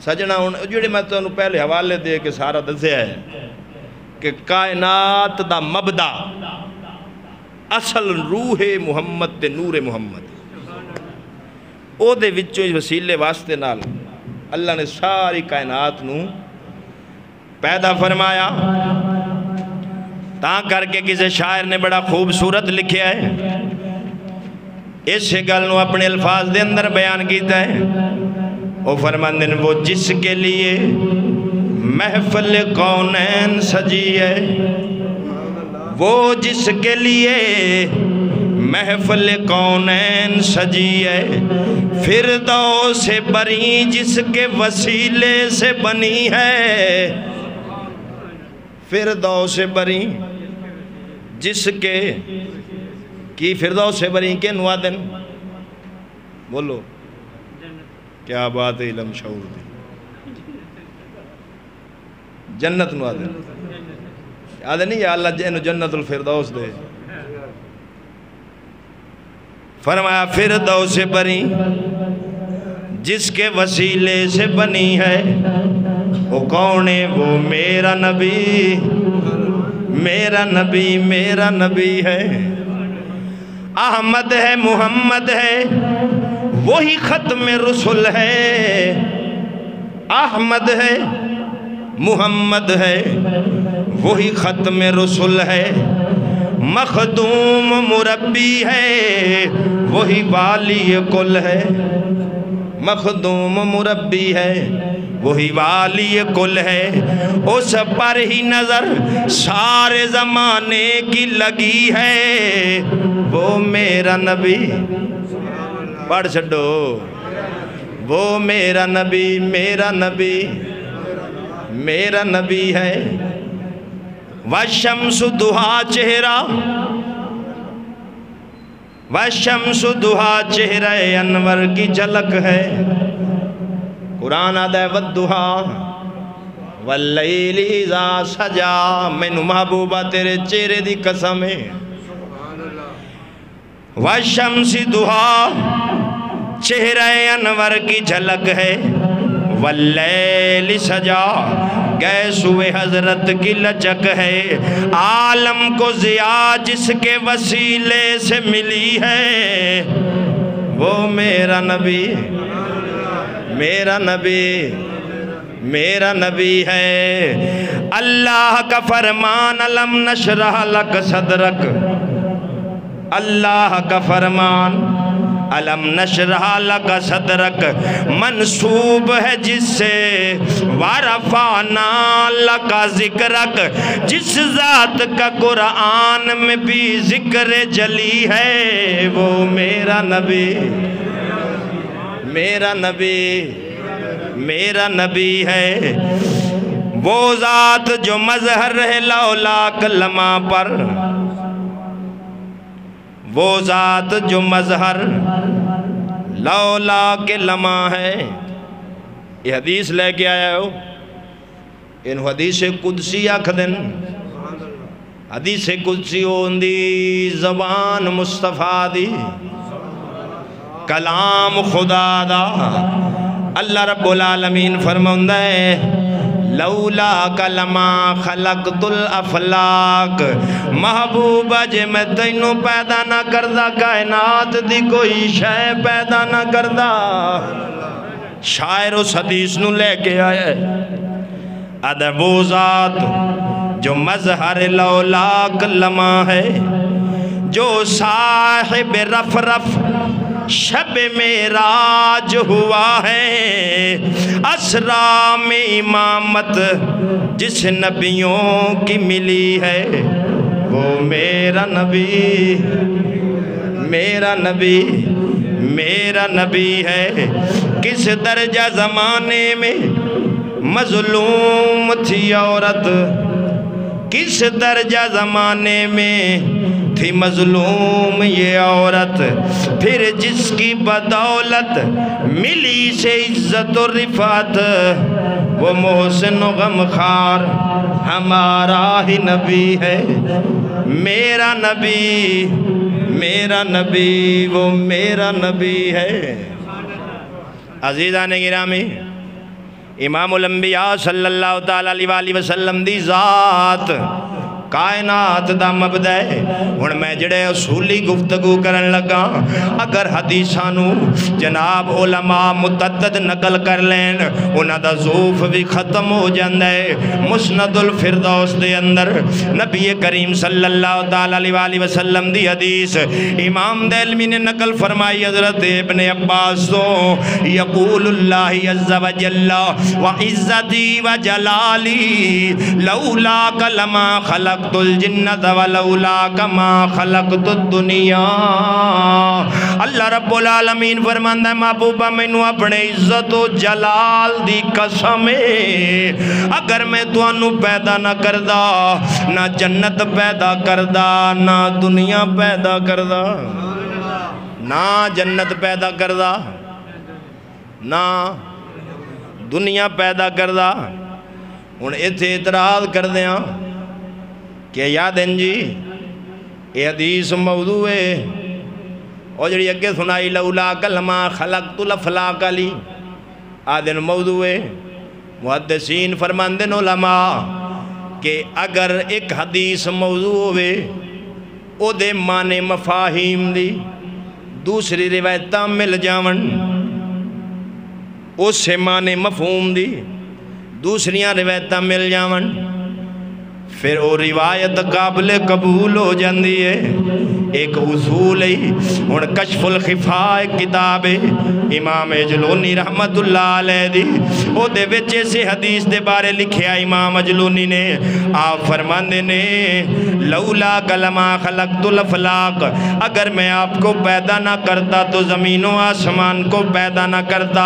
سجنہ جڑے میں تو پہلے حوالے دے کے سارا دسیا ہے کہ کائنات دا مبدا اصل روح محمد تے نور محمد او دے وچوں وسیلے واسطے نال اللہ نے ساری کائنات نو پیدا فرمایا تاں کر کے کسی شاعر نے بڑا خوبصورت لکھیا ہے اس گل نو اپنے الفاظ دے اندر بیان کیتا ہے وہ فرماندے نے وہ جس کے لیے محفل کونین سجی ہے وہ جس کے لیے محفل کونین سجی ہے فردوس سے بری جس کے وسیلے سے بنی ہے فردوس سے بری جس کے کی فردوس سے بری کے نوادن بولو کیا بات ہے علم شعور دی جنت نو آدھے آدھے نہیں یا اللہ جنو جنت الفردوس دے فرمایا فردوس سے بری جس کے وسیلے سے بنی ہے وہ کون ہے وہ میرا نبی میرا نبی میرا نبی ہے احمد ہے محمد ہے وہی ختم رسول ہے احمد ہے محمد ہے وہی ختم رسول ہے مخدوم مربی ہے وہی والی کل ہے مخدوم مربی ہے وہی والی کل ہے، اس پر ہی نظر سارے زمانے کی لگی ہے، وہ میرا نبی پڑھ چھڑو، وہ میرا نبی میرا نبی میرا نبی ہے۔ وَالشَّمْسُ دُہا چہرہ، وَالشَّمْسُ دُہا چہرہ انور کی جھلک ہے۔ قرآن آدھا ہے وَالدُّہا وَاللَّيْلِ اِذَا سَجَا، مینوں محبوبہ تیرے چہرے دی قسم ہے۔ وَالشَّمْسِ دُہا چہرہ انور کی جھلک ہے، وَاللَّيْلِ سَجَا گیس ہوئے حضرت کی لچک ہے، عالم کو ضیاء جس کے وسیلے سے ملی ہے، وہ میرا نبی میرا نبی میرا نبی ہے۔ اللہ کا فرمان علم نشرح لک صدرک، اللہ کا فرمان علم نشرح لک صدرک منصوب ہے جس سے ورفعنا لک ذکرک، جس ذات کا قرآن میں بھی ذکر جلی ہے، وہ میرا نبی میرا نبی میرا نبی ہے۔ وہ ذات جو مظہر ہے لولاک لمحہ پر، وہ ذات جو مظہر لولاک لمحہ ہے۔ یہ حدیث لے کے آیا ہو، ان حدیث قدسی آکھدن، حدیث قدسی ہوندی زبان مصطفیٰ دی، کلام خدا دا۔ اللہ رب العالمین فرماؤندہ ہے لولا کلمہ خلقت الافلاق، محبوبہ جے میں تینوں پیدا نہ کردہ کائنات دی کوئی شے پیدا نہ کردہ۔ شاعر اس حدیث نو لے کے آئے ادب و ذات جو مظہر لولاک لمحہ ہے، جو صاحب رف رف شب معراج ہوا ہے، اسرا میں امامت جس نبیوں کی ملی ہے، وہ میرا نبی میرا نبی میرا نبی ہے۔ کس درجہ زمانے میں مظلوم تھی عورت، کس درجہ زمانے میں تھی مظلوم یہ عورت، پھر جس کی بدولت ملی سے عزت و رفعت، وہ محسن و غمخوار ہمارا ہی نبی ہے، میرا نبی میرا نبی وہ میرا نبی ہے۔ عزیزان گرامی، امام الانبیاء صلی اللہ تعالیٰ علیہ وسلم دی ذات کائنات دا مبدع ہے۔ ہن میں جڑے اصولی گفتگو کرن لگا، اگر حدیثانو جناب علماء متعدد نقل کر لین، انہاں دا ضعف بھی ختم ہو جاندہ ہے۔ مسند الفردوس دے اندر نبی کریم صلی اللہ تعالیٰ علیہ وسلم دی حدیث امام دہلوی نے نقل فرمائی حضرت ابن عباس تو، یقول اللہ عز و جل وعزتی و جلالی لولاک لما خلقت الجنت ولولاک ما خلقت الدنیا۔ اللہ رب العالمین فرماندہ ہے محبوبہ مینوں اپنے عزت و جلال دی قسم ہے، اگر میں تانوں پیدا نہ کردہ، نہ جنت پیدا کردہ، نہ دنیا پیدا کردہ، نہ جنت پیدا کردہ، نہ دنیا پیدا کردہ۔ ہن ایتھے اعتراض کر دیاں کہ یادن جی یہ حدیث موضوع ہے، اور جڑی اگے سنائی لولا کلمہ خلقت الافلاق علی آدن موضوع ہے۔ محدثین فرماندن علماء کہ اگر ایک حدیث موضوع ہوئے، او دے معنی مفاہیم دی دوسری روایتاں مل جاون، اس سے معنی مفہوم دی دوسریاں روایتاں مل جاون، پھر وہ روایت قابل قبول ہو جاندی ہے۔ ایک اصول ہے ہن کشف الخفاء ایک کتاب ہے امام اجلونی رحمت اللہ علیہ دی او دے وچے سے حدیث دے بارے لکھیا امام اجلونی نے آپ فرماندے نے لولا کلمہ خلقت الافلاق اگر میں آپ کو پیدا نہ کرتا تو زمین و آسمان کو پیدا نہ کرتا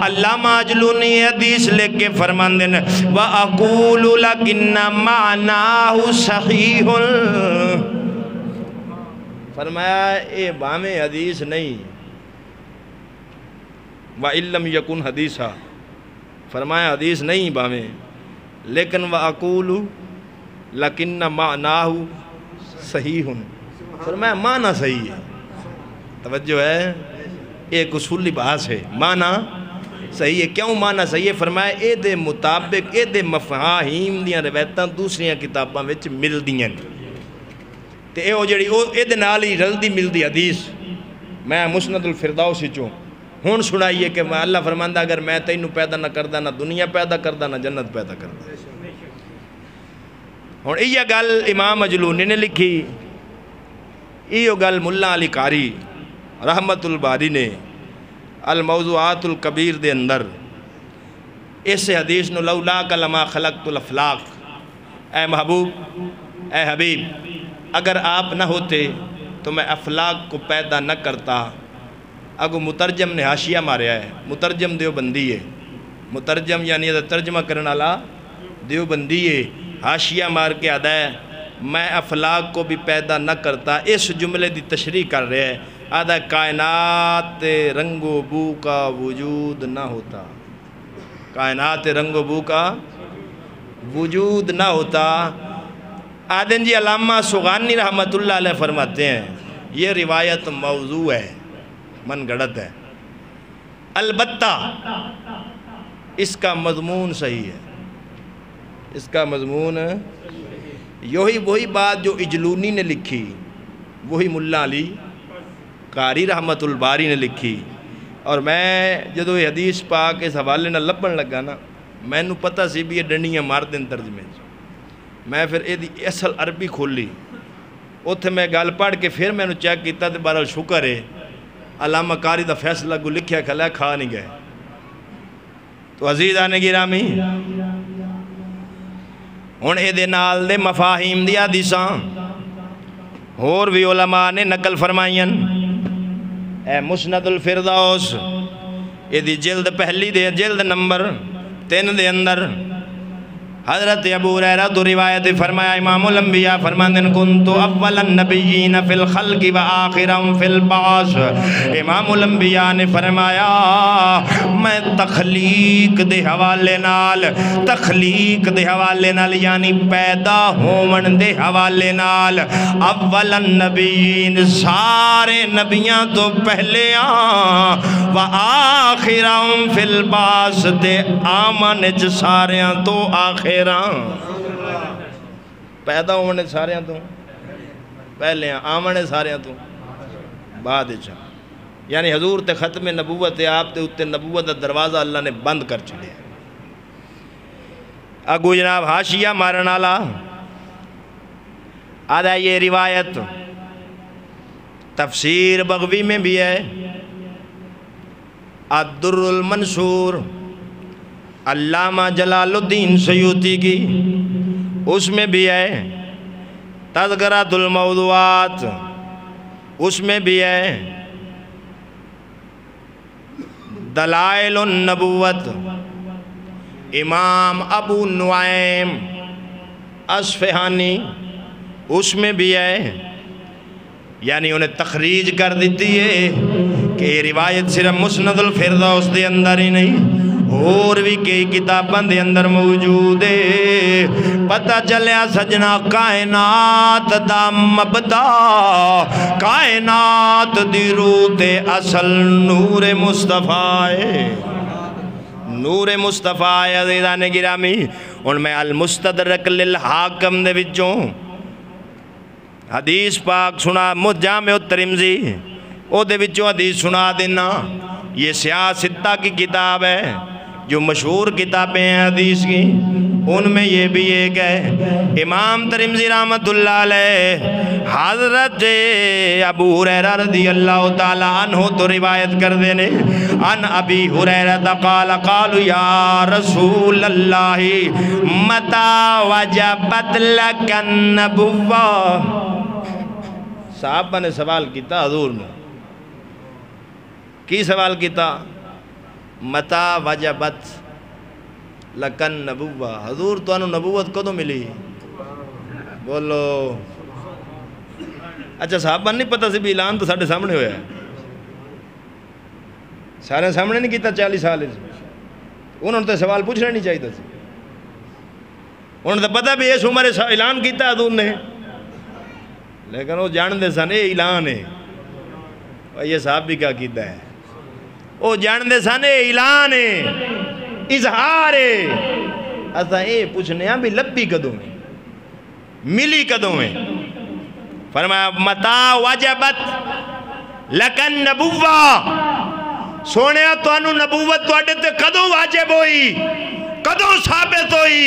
علامہ اجلونی حدیث لکھ کے فرماندے نے وَأَقُولُ لَكِنَّ مَعْنَاهُ صَحِيحٌ فرمایا اے بامیں حدیث نہیں وَإِن لَمْ يَكُنْ حدیثا فرمایا حدیث نہیں بامیں لیکن وَأَقُولُ لَكِنَّ مَعْنَاهُ صَحِيحٌ فرمایا معنی صحیح ہے توجہ ہے ایک اصولی بحث ہے معنی صحیح ہے کیوں معنی صحیح ہے فرمایا اے دے مطابق اے دے مفاہیم دیاں روایتاں دوسریاں کتاباں وچ مل دیاں تے اے او جڑی اے دے نال ہی رلدی ملدی حدیث میں مسند الفردوس وچوں ہن سنائیے کہ اللہ فرماندا اگر میں تینوں پیدا نہ کردا نہ دنیا پیدا کردا نہ جنت پیدا کردا ہن یہ گل امام اجلونی نے لکھی یہ گل ملا علی قاری رحمت الباری نے الموضوعات الکبیر دے اندر اس حدیث نو لولا کلمہ خلقت الافلاق اے محبوب اے حبیب اگر آپ نہ ہوتے تو میں افلاق کو پیدا نہ کرتا اگو مترجم نے حاشیہ ماریا ہے مترجم دیوبندی ہے مترجم یعنی ترجمہ کرنے والا دیوبندی ہے حاشیہ مار کے آدھا ہے میں افلاق کو بھی پیدا نہ کرتا اس جملے دی تشریح کر رہے ہیں آدھا کائنات رنگ و بو کا وجود نہ ہوتا کائنات رنگ و بو کا وجود نہ ہوتا آدھن جی علامہ سغانی رحمت اللہ علیہ فرماتے ہیں یہ روایت موضوع ہے من گڑت ہے البتہ اس کا مضمون صحیح ہے اس کا مضمون یہی وہی بات جو اجلونی نے لکھی وہی ملا علی قاری رحمت الباری نے لکھی اور میں جدو یہ حدیث پاک اس حوالے نہ لبن لگا نا میں نو پتہ سی بھی یہ ڈنڈیاں مار دیں ترجمے میں پھر یہ اصل عربی کھولی اتھے میں گل پڑھ کے پھر میں نو چیک کیتا تے بہرحال شکر ہے علامہ قاری دا فیصلہ کو لکھیا کھلا کھا نہیں گئے تو عزیزان گرامی ہن اے دے نال دے مفاہیم دی حدیثاں اور بھی علماء نے نقل فرمائین اے مسند الفردوس اے دی جلد پہلی دے جلد نمبر 3 دے اندر حضرت ابو ہریرہ تو روایت فرمایا امام الانبیاء فرماندن کنتو اول النبیین فی الخلق و آخرم فی البعث امام الانبیاء نے فرمایا میں تخلیق دے حوالے نال یعنی پیدا ہومن دے حوالے نال اول النبیین سارے نبیاں تو پہلے و آخرم فی البعث دے آمنج ساریاں تو آخر پیدا ہونے سارے تو پہلے آمنے سارے تو بعد یعنی حضور تے ختم نبوت آپ تے اتے نبوت دا دروازہ اللہ نے بند کر چلے اگو جناب حاشیہ مارنالا آدھا یہ روایت تفسیر بغوی میں بھی ہے الدر المنصور علامہ جلال الدین سیوطی کی اس میں بھی ہے تذکرۃ الموضوعات اس میں بھی ہے دلائل النبوت امام ابو نعیم اصفہانی اس میں بھی ہے یعنی انہیں تخریج کر دیتی ہے کہ یہ روایت صرف مسند الفردوس دے اندر ہی نہیں اور بھی کئی کتاباں دے اندر موجود ہے پتہ چلیا سجنا کائنات دا مبدا کائنات دی روح تے اصل نور مصطفیٰ ہے نور مصطفیٰ ہے عزیزان گرامی ان میں المستدرک للحاکم دے وچوں حدیث پاک سنا جامع الترمذی او دے وچوں حدیث سنا دینا یہ سیاہ ستہ کی کتاب ہے جو مشہور کتابیں ہیں حدیث کی ان میں یہ بھی ایک ہے امام ترمذی رحمۃ اللہ علیہ حضرت ابو ہریرہ رضی اللہ تعالی عنہ تو روایت کر دینے ان ابی ہریرہ قال قالوا یا رسول اللہ متى وجبت لك النبوہ. صحابہ نے سوال کیتا حضور نے کی سوال کیتا متى وجبت لك النبوہ حضور تو انہوں نبوت کدوں ملی بولو. اچھا صحابہ نہیں پتہ سی بھی اعلان تو ساڑھے سامنے ہویا ہے سارے سامنے نہیں کیتا 40 سال انہوں نے تو سوال پوچھنا نہیں چاہیے سی انہوں نے تو پتہ بھی اس عمر اعلان کیتا حضور نے لیکن وہ جان دے سن اے اعلان ہے یہ صاحب بھی کیا کیتا ہے وہ جان دے سن اے اعلان ہے اظہار ہے اسا اے پوچھنے ہیں بھی لبی کدوں میں ملی کدوں میں فرمایا متا وجبت لکن نبوہ سونے تو انہوں نبوت تو اڈے تے کدوں واجب ہوئی کدوں ثابت ہوئی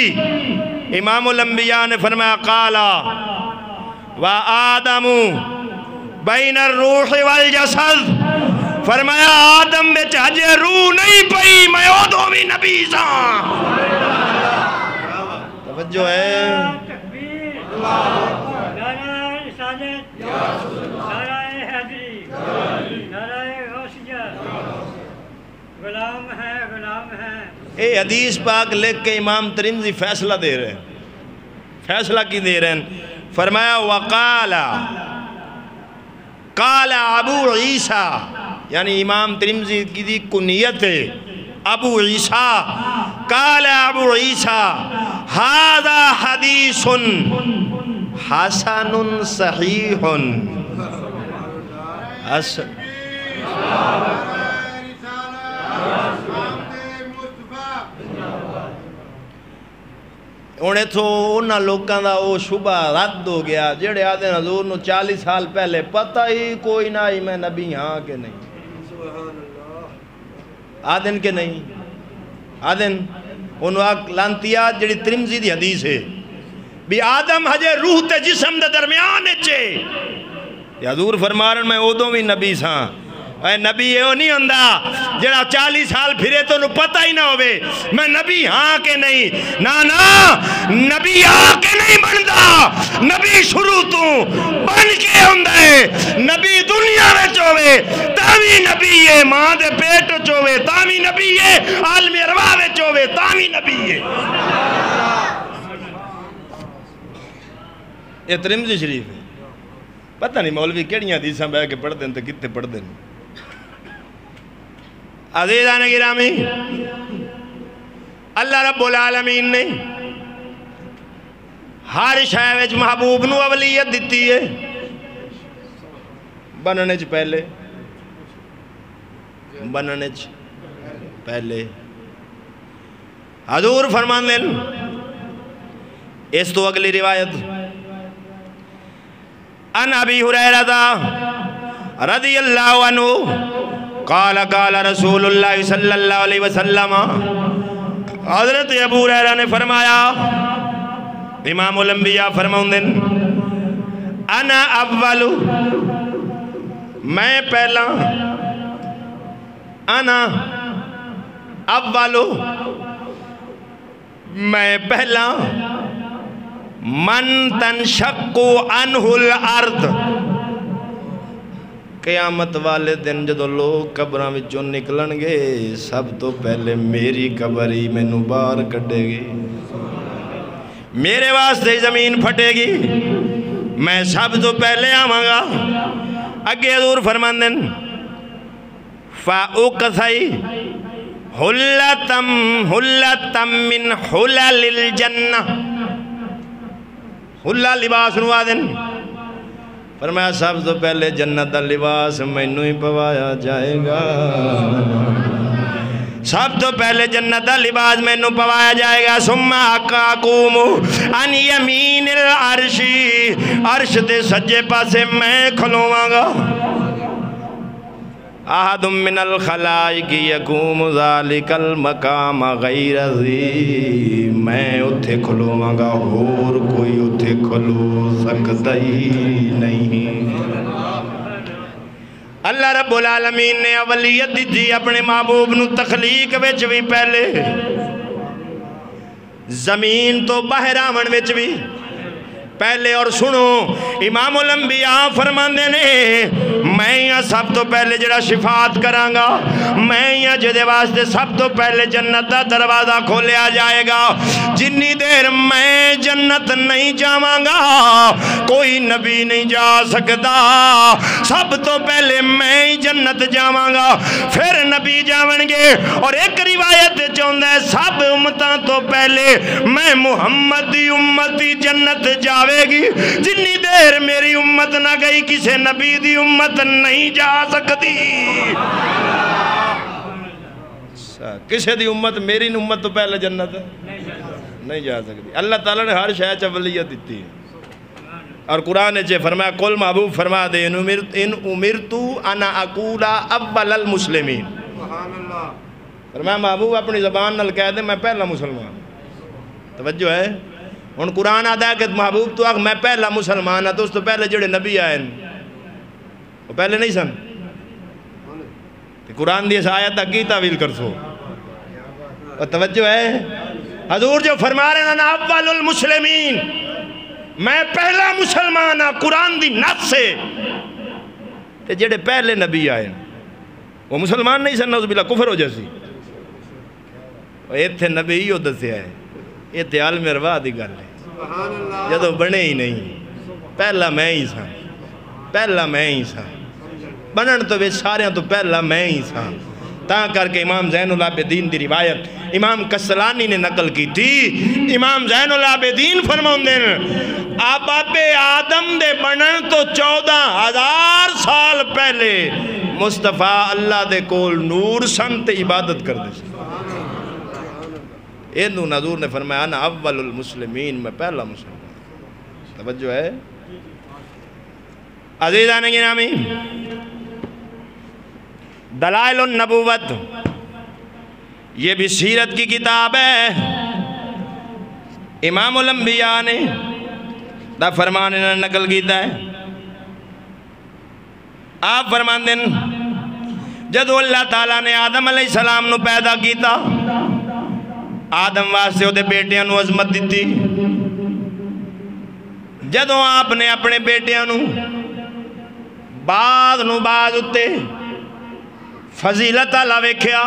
امام الانبیاء نے فرمایا قالا وآدم بین الروح والجسد فرمایا آدم میں چاہجے روح نہیں پئی میں اوڈوں بھی نبی ساں توجہ ہے غلام ہے غلام ہے. اے حدیث پاک لکھ کے امام ترمذی فیصلہ دے رہے ہیں فیصلہ کی دے رہے ہیں فرمایا وقال قال ابو عیسیٰ یعنی امام ترمذی کی دی کنیت ہے ابو عیسیٰ قال ابو عیسیٰ ھذا حدیث حسن صحیح انہیں تو انہاں لوگاں دا وہ شبہ رد ہو گیا جڑے آدھے حضور نو 40 سال پہلے پتہ ہی کوئی نہ ہی میں نبی ہاں کہ نہیں آدھن کے نہیں آدھن انہوں آگ لانتیات جڑی ترمذی دی حدیث ہے بھی آدم ہجے روح تے جسم دے درمیان چھے یا حضور فرمارن میں اوڈوں بھی نبی ساں اے نبی یہ نہیں ہوندہ جڑا 40 سال پھرے تو انہوں پتہ ہی نہ ہوئے میں نبی ہاں کہ نہیں نا نبی ہاں کہ نہیں بندہ نبی شروع تو بن کے ہوندہ ہے نبی دنیا میں چوے تاوی نبی ہے ماں دے پیٹ چوے تاوی نبی ہے عالم ارواح میں چوے تاوی نبی ہے یہ ترمذی شریف ہے پتہ نہیں مولوی کیڑیاں حدیثاں بیٹھ کے پڑھ دیں تو کتے پڑھ دیں عزیزان گرامی اللہ رب العالمین نے ہر شے وچ محبوب نو اولیت دیتی ہے بننے چ پہلے حضور فرمان دیں اس تو اگلی روایت ان ابی ہریرہ رضی اللہ عنہ قال قال رسول اللہ صلی اللہ علیہ وسلم حضرت ابو ہریرہ نے فرمایا امام الانبیاء فرماؤں دن انا اول میں پہلا انا اول میں پہلا من تنشق عنہ الارض قیامت والے دن جدو لوگ قبراں وچوں نکلن گے سب تو پہلے میری قبر ہی مینوں باہر کڈے گی میرے واسطے زمین پھٹے گی میں سب تو پہلے آواں گا اگے حضور فرماندے فاوقثی حلتم من حلل الجنہ حلہ لباس نوا دن فرمایا سب تو پہلے جنت دا لباس مینوں ہی پوایا جائے گا سب تو پہلے جنت دا لباس مینوں پوایا جائے گا ثم اقوم عن یمین العرش عرش دے سجے پاسے میں کھلواں گا احد من الخلائق یقوم ذالک المقام غیر ذی، میں اتھے کھلواں گا اور کوئی اتھے کھلو سکتا ہی نہیں۔ اللہ رب العالمین نے اولیت دی اپنے محبوب نو تخلیق وچ بھی پہلے، زمین تو باہر آون وچ بھی پہلے۔ اور سنو امام الانبیاء فرماندے نے میں یہاں سب تو پہلے جڑا شفاعت کرانگا، میں یہاں جدے واسطے سب تو پہلے جنت دا دروازہ کھولیا جائے گا۔ جنی دیر میں جنت نہیں جاوانگا کوئی نبی نہیں جا سکتا، سب تو پہلے میں ہی جنت جاوانگا پھر نبی جاونگے۔ اور ایک روایت چاہتا ہے سب امتاں تو پہلے میں محمد دی امتی جنت جاوے گی، جنی دیر میری امت نہ گئی کسے نبی دی امت نہیں جا سکتی۔ کسے دی امت میری امت تو پہلے جنت نہیں جا سکتی۔ اللہ تعالیٰ نے ہر شے چ ولیت دیتی ہے، اور قرآن نے فرمایا قل محبوب فرما دے ان امرتو انا اقول اول المسلمین، فرمایا محبوب اپنی زبان نال کہہ دے میں پہلا مسلمان۔ توجہ ہے، ان قرآن آدھا ہے کہ محبوب تو آگ میں پہلا مسلمان ہے، تو اس تو پہلے جڑے نبی آئے وہ پہلے نہیں سن، قرآن دی اس آیت تک کی تعویل کر سو۔ اور توجہ ہے حضور جو فرما رہے ہیں نا اول المسلمین، میں پہلا مسلمان ہاں قرآن دی نص سے، تے جڑے پہلے نبی آئے وہ مسلمان نہیں سن، نعوذ باللہ کفر ہو جیسی۔ اور ایتھے نبی ہی ہو دسیا ہے، ایتھے عالم ارواح دی گل ہے، جدو بنے ہی نہیں پہلا میں ہی سا، پہلا میں ہی سا، بنن تو سارے تو پہلا میں ہی سا۔ تاں کر کے امام زین العابدین دی روایت امام کسلانی نے نقل کی تھی، امام زین العابدین فرماؤندے آباب آدم دے بنن تو 14,000 سال پہلے مصطفیٰ اللہ دے کول نور سن تے عبادت کر دے سن۔ اینو حضور نے فرمایا انا اول المسلمین، میں پہلا مسلمان۔ توجہ ہے عزیزان گرامی، دلائل النبوت یہ بھی سیرت کی کتاب ہے۔ امام الانبیاء نے دا فرمان نے نقل کیتا ہے، آپ فرمان دیں جدو اللہ تعالیٰ نے آدم علیہ السلام نو پیدا کیتا، آدم واسطے دے بیٹیاں نو عظمت دیتی، جدو آپ نے اپنے بیٹیاں نو بعض نو بعض اتے فضیلت اللہ ویکھیا،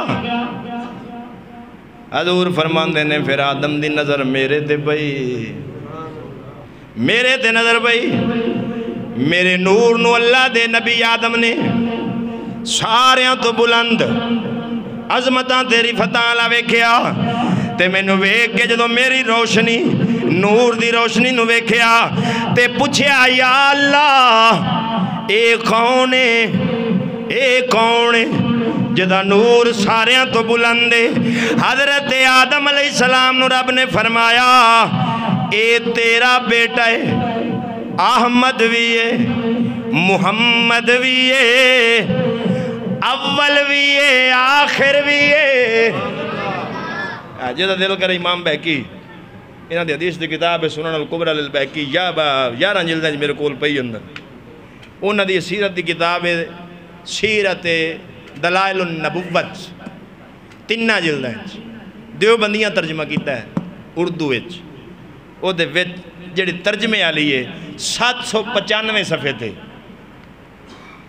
حضور فرماندے نے پھر آدم دی نظر میرے تے بھئی، میرے تے نظر بھئی، میرے نور نو اللہ دے نبی آدم نے ساریاں تو بلند عظمتاں تیری فتح اللہ ویکھیا، تے میں نو ویکھ کے جدو میری روشنی نور دی روشنی نو ویکھیا تے پوچھیا یا اللہ اے کون ہے، اے کون ہے جدا نور ساریاں تو بلندے؟ حضرت آدم علیہ السلام نو رب نے فرمایا اے تیرا بیٹا ہے، احمد بھی ہے، محمد بھی ہے، اول بھی ہے، آخر بھی ہے۔ جدہ دل کر امام بہکی انہاں دی حدیث دی کتاب ہے سنن الکبریٰ للبہکی، 11 جلدیں میرے کول پئی اندر، انہاں دی سیرت دی کتاب ہے سیرت دلائل النبوت، 3 جلدیں دیوبندیاں ترجمہ کیتا ہے اردو وچ، او دے وچ جڑی ترجمے والی ہے 795 صفحے تھے۔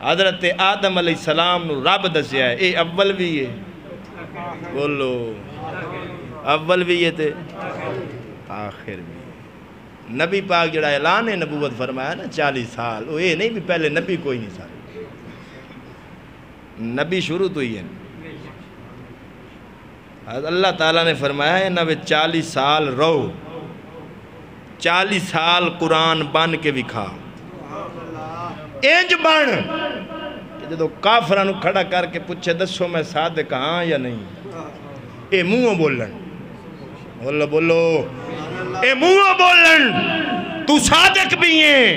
حضرت آدم علیہ السلام نو رب دسیا ہے اے اول بھی ہے، بولو اول بھی ہے تے آخر بھی۔ نبی پاک جڑا اعلان نبوت فرمایا نا 40 سال، وہ یہ نہیں بھی پہلے نبی کوئی نہیں سال، نبی شروع تو ہی ہے۔ اللہ تعالیٰ نے فرمایا ہے نبی 40 سال رہو، 40 سال قرآن بن کے بکھا، انج بن کہ جدو کافرانو کھڑا کر کے پوچھے دسو میں صادق ہاں یا نہیں، اے منہ بولن، بولو اے منہ بولن تو صادق بھی ہیں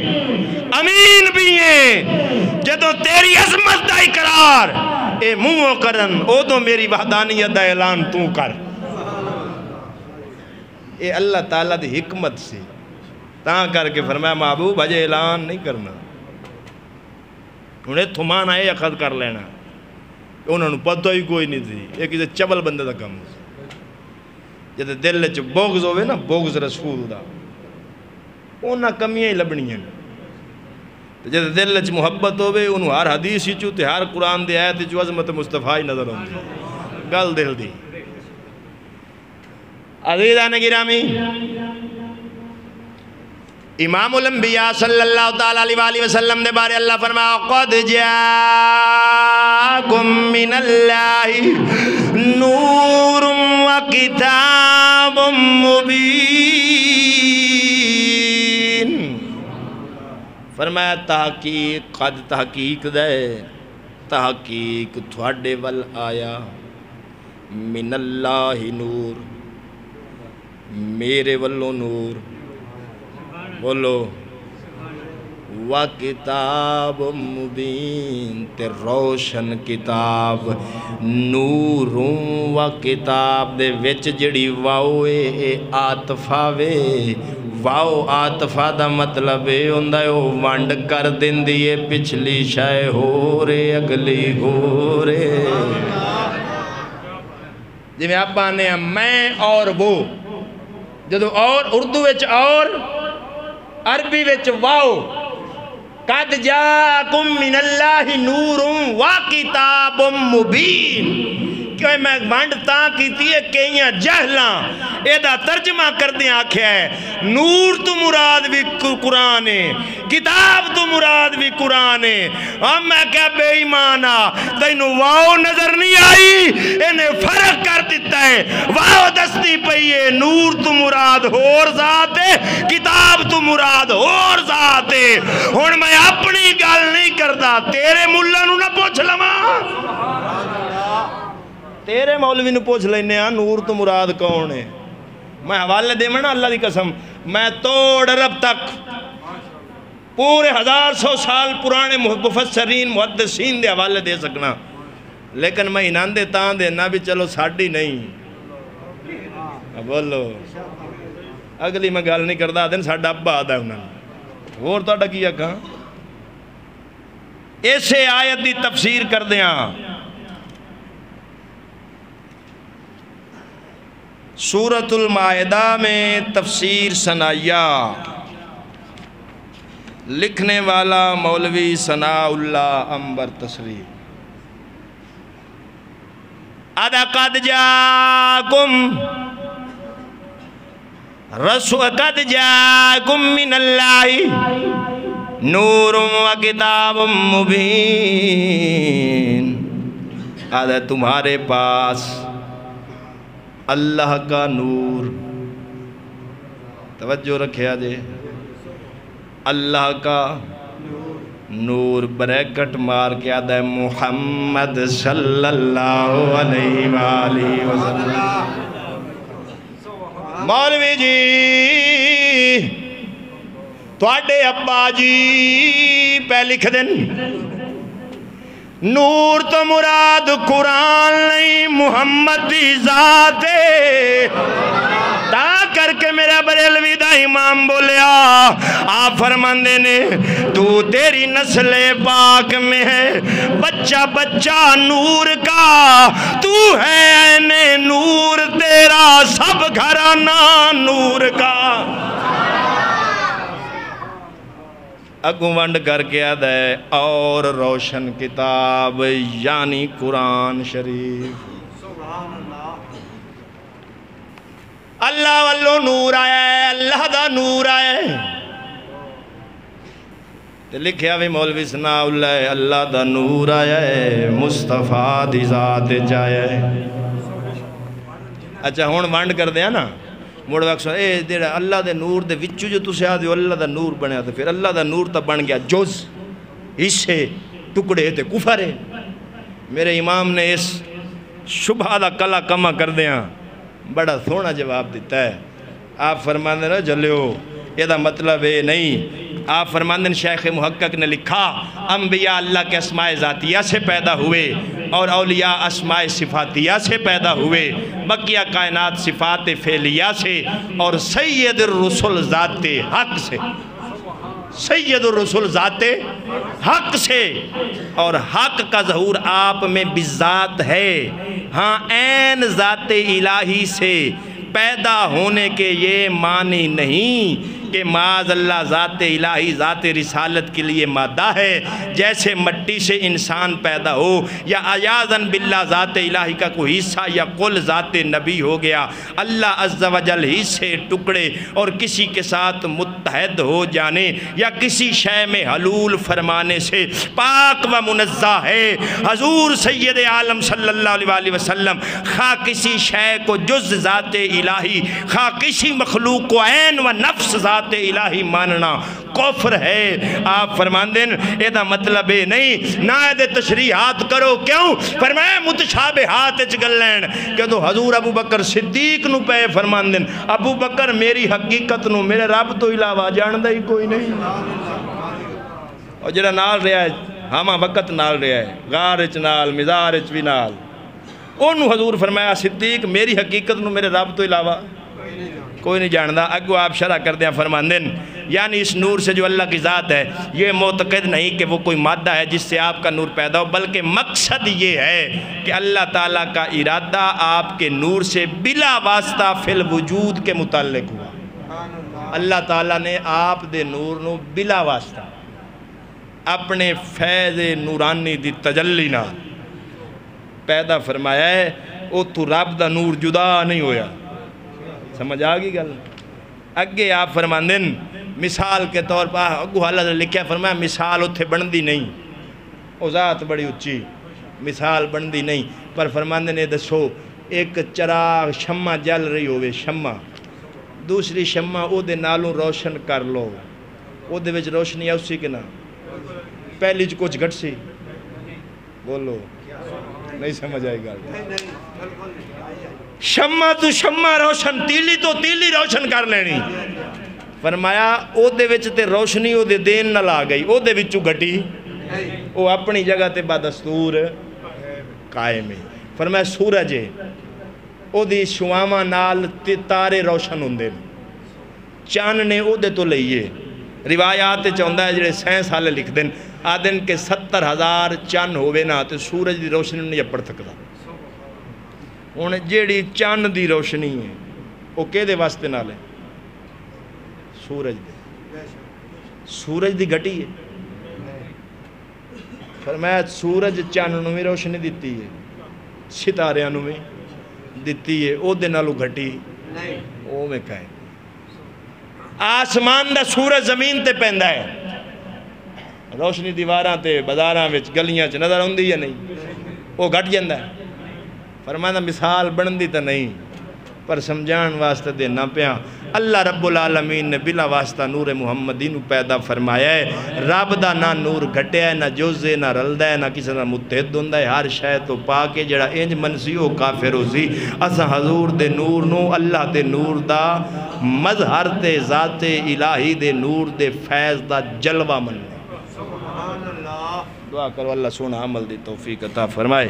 امین بھی ہیں جدو تیری عظمت دا اقرار اے منہوں کرن او تو میری وحدانیت دا اعلان تو کر اے اللہ تعالیٰ دی حکمت سے تاں کر کے فرمایا محبوب اجے اعلان نہیں کرنا انہیں تھمانا ہے اخذ کر لینا انہوں نے پتہ ہی کوئی نہیں تھی ایک اسے چبل بندے دا کم جدے دل چ بغض ہوئے نا بغض رسول دا انہاں کمیاں ہی لبنی ہیں جدے دل چ محبت ہوئے انہوں ہر حدیث ہی چوتے ہر قرآن دے آیت چو عظمت مصطفیٰ ہی نظر ہوندی گل دل دی عزیزان گرامی امام الانبیاء صلی اللہ تعالیٰ علیہ وسلم دے بارے اللہ فرمایا قد جاءکم من اللہ نور و کتاب مبین فرمایا تحقیق قد تحقیق دے تحقیق تھوڑے ول آیا من اللہ نور میرے ولو نور بولو و کتاب مبین تے روشن کتاب نور و کتاب دے وچ جڑی واو اے آتفا وے واو آتفا دا مطلب اے ہوندا اے او ونڈ کر دیندی اے پچھلی شے ہو رے اگلی ہو رے جی میں اب آنے ہیں میں اور وہ جدو اور اردو وچ اور عربی وچ واو قد جاکم من اللہ نور و کتاب مبین کہ میں وانڈ تاں کیتی ہے کئیاں جہلاں ایدہ ترجمہ کر دیں آکھیا ہے نور تو مراد بھی قرآن ہے کتاب تو مراد بھی قرآن ہے ہم میں کیا بے ایمانا تینو واو نظر نہیں آئی انہیں فرق کر دیتا ہے واو دستی پئیے نور تو مراد اور ذات ہے کتاب تو مراد اور ذات ہے ہن میں اپنی گل نہیں کردا تیرے ملہ نو نہ پوچھ لواں تیرے مولوی نے پوچھ لینے ہیں نور تو مراد کون ہے میں حوالے دے میں نا اللہ دی قسم میں توڑ رب تک پورے 1100 سال پرانے مفسرین محدثین دے حوالے دے سکنا لیکن میں انہاں دے تاں دے نہ بھی چلو ساڑی نہیں بولو اگلی میں گال نہیں کردہ دن ساڑا ابا آدھا ہے انہاں اور تو ڈکیا کہاں ایسے آیت دی تفسیر کر دیاں سورۃ المائدہ میں تفسیر ثنائیہ لکھنے والا مولوی ثناء اللہ عنبر تصریح اَدَا قَدْ جَاءَكُمْ قَدْ جَاءَكُمْ مِنَ اللَّهِ نُورٌ وَكِتَابٌ مُبِينٌ اَدَا تمہارے پاس اللہ کا نور توجہ رکھے آجے اللہ کا نور بریکٹ مار کے آدھا ہے محمد صلی اللہ علیہ وآلہ وسلم مولوی جی تواڈے ابا جی پہ لکھ دن نور تو مراد قرآن نہیں محمد دی ذات ہے تا کر کے میرا بریلوی دا امام بولیا آپ فرماندے نے تو تیری نسل پاک میں ہے بچہ بچہ نور کا تو ہے عین نور تیرا سب گھرانہ نور کا اگوں ونڈ کر کے آدھا ہے اور روشن کتاب یعنی قرآن شریف اللہ واللو نور آیا ہے اللہ دا نور آیا ہے تو لکھیا بھی مولوی ثناء اللہ اللہ دا نور آیا ہے مصطفیٰ دی ذات چایا ہے اچھا ہون ونڈ کر دیا نا موڑ وقت اے دیڑا اللہ دے نور دے وچو جو تُسے آدھے اللہ دا نور بنیا تھا پھر اللہ دا نور تا بن گیا جوز حصے ٹکڑے تے کفرے میرے امام نے اس شبہ دا کلا کما کر دیا بڑا سونا جواب دیتا ہے آپ فرمانے نا جلیو یہ مطلب ہے نہیں۔ آپ فرماندن شیخ محقق نے لکھا انبیاء اللہ کے اسماء ذاتیہ سے پیدا ہوئے اور اولیاء اسماء صفاتیہ سے پیدا ہوئے، بقیہ کائنات صفات فعلیہ سے اور سید الرسل ذات حق سے، سید الرسل ذات حق سے، اور حق کا ظہور آپ میں بذات ہے۔ ہاں عین ذات الہی سے پیدا ہونے کے یہ معنی نہیں کہ معاذ اللہ ذات الہی ذات رسالت کے لیے مادہ ہے، جیسے مٹی سے انسان پیدا ہو، یا عیاذاً باللہ ذات الہی کا کوئی حصہ یا کل ذات نبی ہو گیا۔ اللہ عز و جل ہی سے ٹکڑے اور کسی کے ساتھ متحد ہو جانے یا کسی شے میں حلول فرمانے سے پاک و منزہ ہے۔ حضور سید عالم صلی اللہ علیہ وآلہ وسلم خواہ کسی شے کو جز ذات الہی، خواہ کسی مخلوق کو عین و نفس ذات الہی ماننا کفر ہے۔ آپ فرماندن ایدہ مطلب ہے نہیں نہ ایدہ تشریحات کرو، کیوں؟ فرمائے متشابہات اچگلین کہ تو حضور ابو بکر صدیق نو پہ فرماندن ابو بکر میری حقیقت نو میرے رب تو علاوہ جاندہ ہی کوئی نہیں، اور جڑا نال رہا ہے ہما وقت نال رہا ہے، غارچ نال مزارچ بھی نال، انہوں حضور فرمایا صدیق میری حقیقت نو میرے رب تو علاوہ کوئی نہیں جاندہ۔ اگو آپ شرح کر دیں فرماندن یعنی اس نور سے جو اللہ کی ذات ہے یہ معتقد نہیں کہ وہ کوئی مادہ ہے جس سے آپ کا نور پیدا ہو، بلکہ مقصد یہ ہے کہ اللہ تعالیٰ کا ارادہ آپ کے نور سے بلا واسطہ فی الوجود کے متعلق ہوا۔ اللہ تعالیٰ نے آپ دے نور نو بلا واسطہ اپنے فیض نورانی دی تجلی نہ پیدا فرمایا ہے، او تو رب دا نور جدا نہیں ہویا۔ سمجھ آگئی گل؟ اگے آپ فرماندن مثال کے طور پر اگو حالت لکھیا فرمایا مثال اتھے بندی نہیں، او ذات بڑی اچھی مثال بندی نہیں، پر فرماندن یہ دسو ایک چراغ شمع جل رہی ہوئے، شمع دوسری شمع او دے نالوں روشن کر لو، او دے وچ روشنی ہے اسی کے نا پہلی جو کچھ گھٹ سی بولو نہیں سمجھ آئے گا۔ شمع تو شمع روشن، تیلی تو تیلی روشن کر لینی، فرمایا او دے وچ تے روشنی او دے دین نہ لا گئی، او دے وچو گھٹی او اپنی جگہ تے بدستور قائم ہے۔ فرمایا سورج ہے او دی شواما نال تارے روشن ہوندے، چاند نے او دے تو لئیے، روایات چاہندہ ہے جڑے سائنس حالے لکھ دیں آدن کے 70,000 چاند ہوئے نا تو سورج دی روشنی نہیں پڑ سکتا۔ انہیں جیڑی چاند دی روشنی ہے وہ کہہ دے واسطے نہ لیں سورج دے، سورج دی گھٹی ہے۔ فرمایا سورج چاند نو میں روشنی دیتی ہے، ستاریاں نو میں دیتی ہے، او دے نالو گھٹی او میں کہیں آسمان دا سورج زمین تے پہندہ ہے، روشنی دیواراں تے بازاراں وچ گلیاں چ نظر ہوندی یا نہیں، وہ گھٹ جاندہ ہے۔ فرمایا مثال بندی تا نہیں پر سمجھان واسطہ دینا پیا۔ اللہ رب العالمین نے بلا واسطہ نور محمدی نو پیدا فرمایا ہے۔ رب دا نہ نور گھٹیا ہے، نہ جوزے، نہ رلدہ ہے، نہ کسی نہ متحد ہوندہ ہے، ہر شے تو پاکے جڑا انج منسی ہو کافر ہو سی۔ اسا حضور دے نور نو اللہ دے نور دا مظہر تے ذات الہی دے نور دے فیض دا جلوہ مننے۔ دعا کرو اللہ سونا عمل دی توفیق عطا فرمائے۔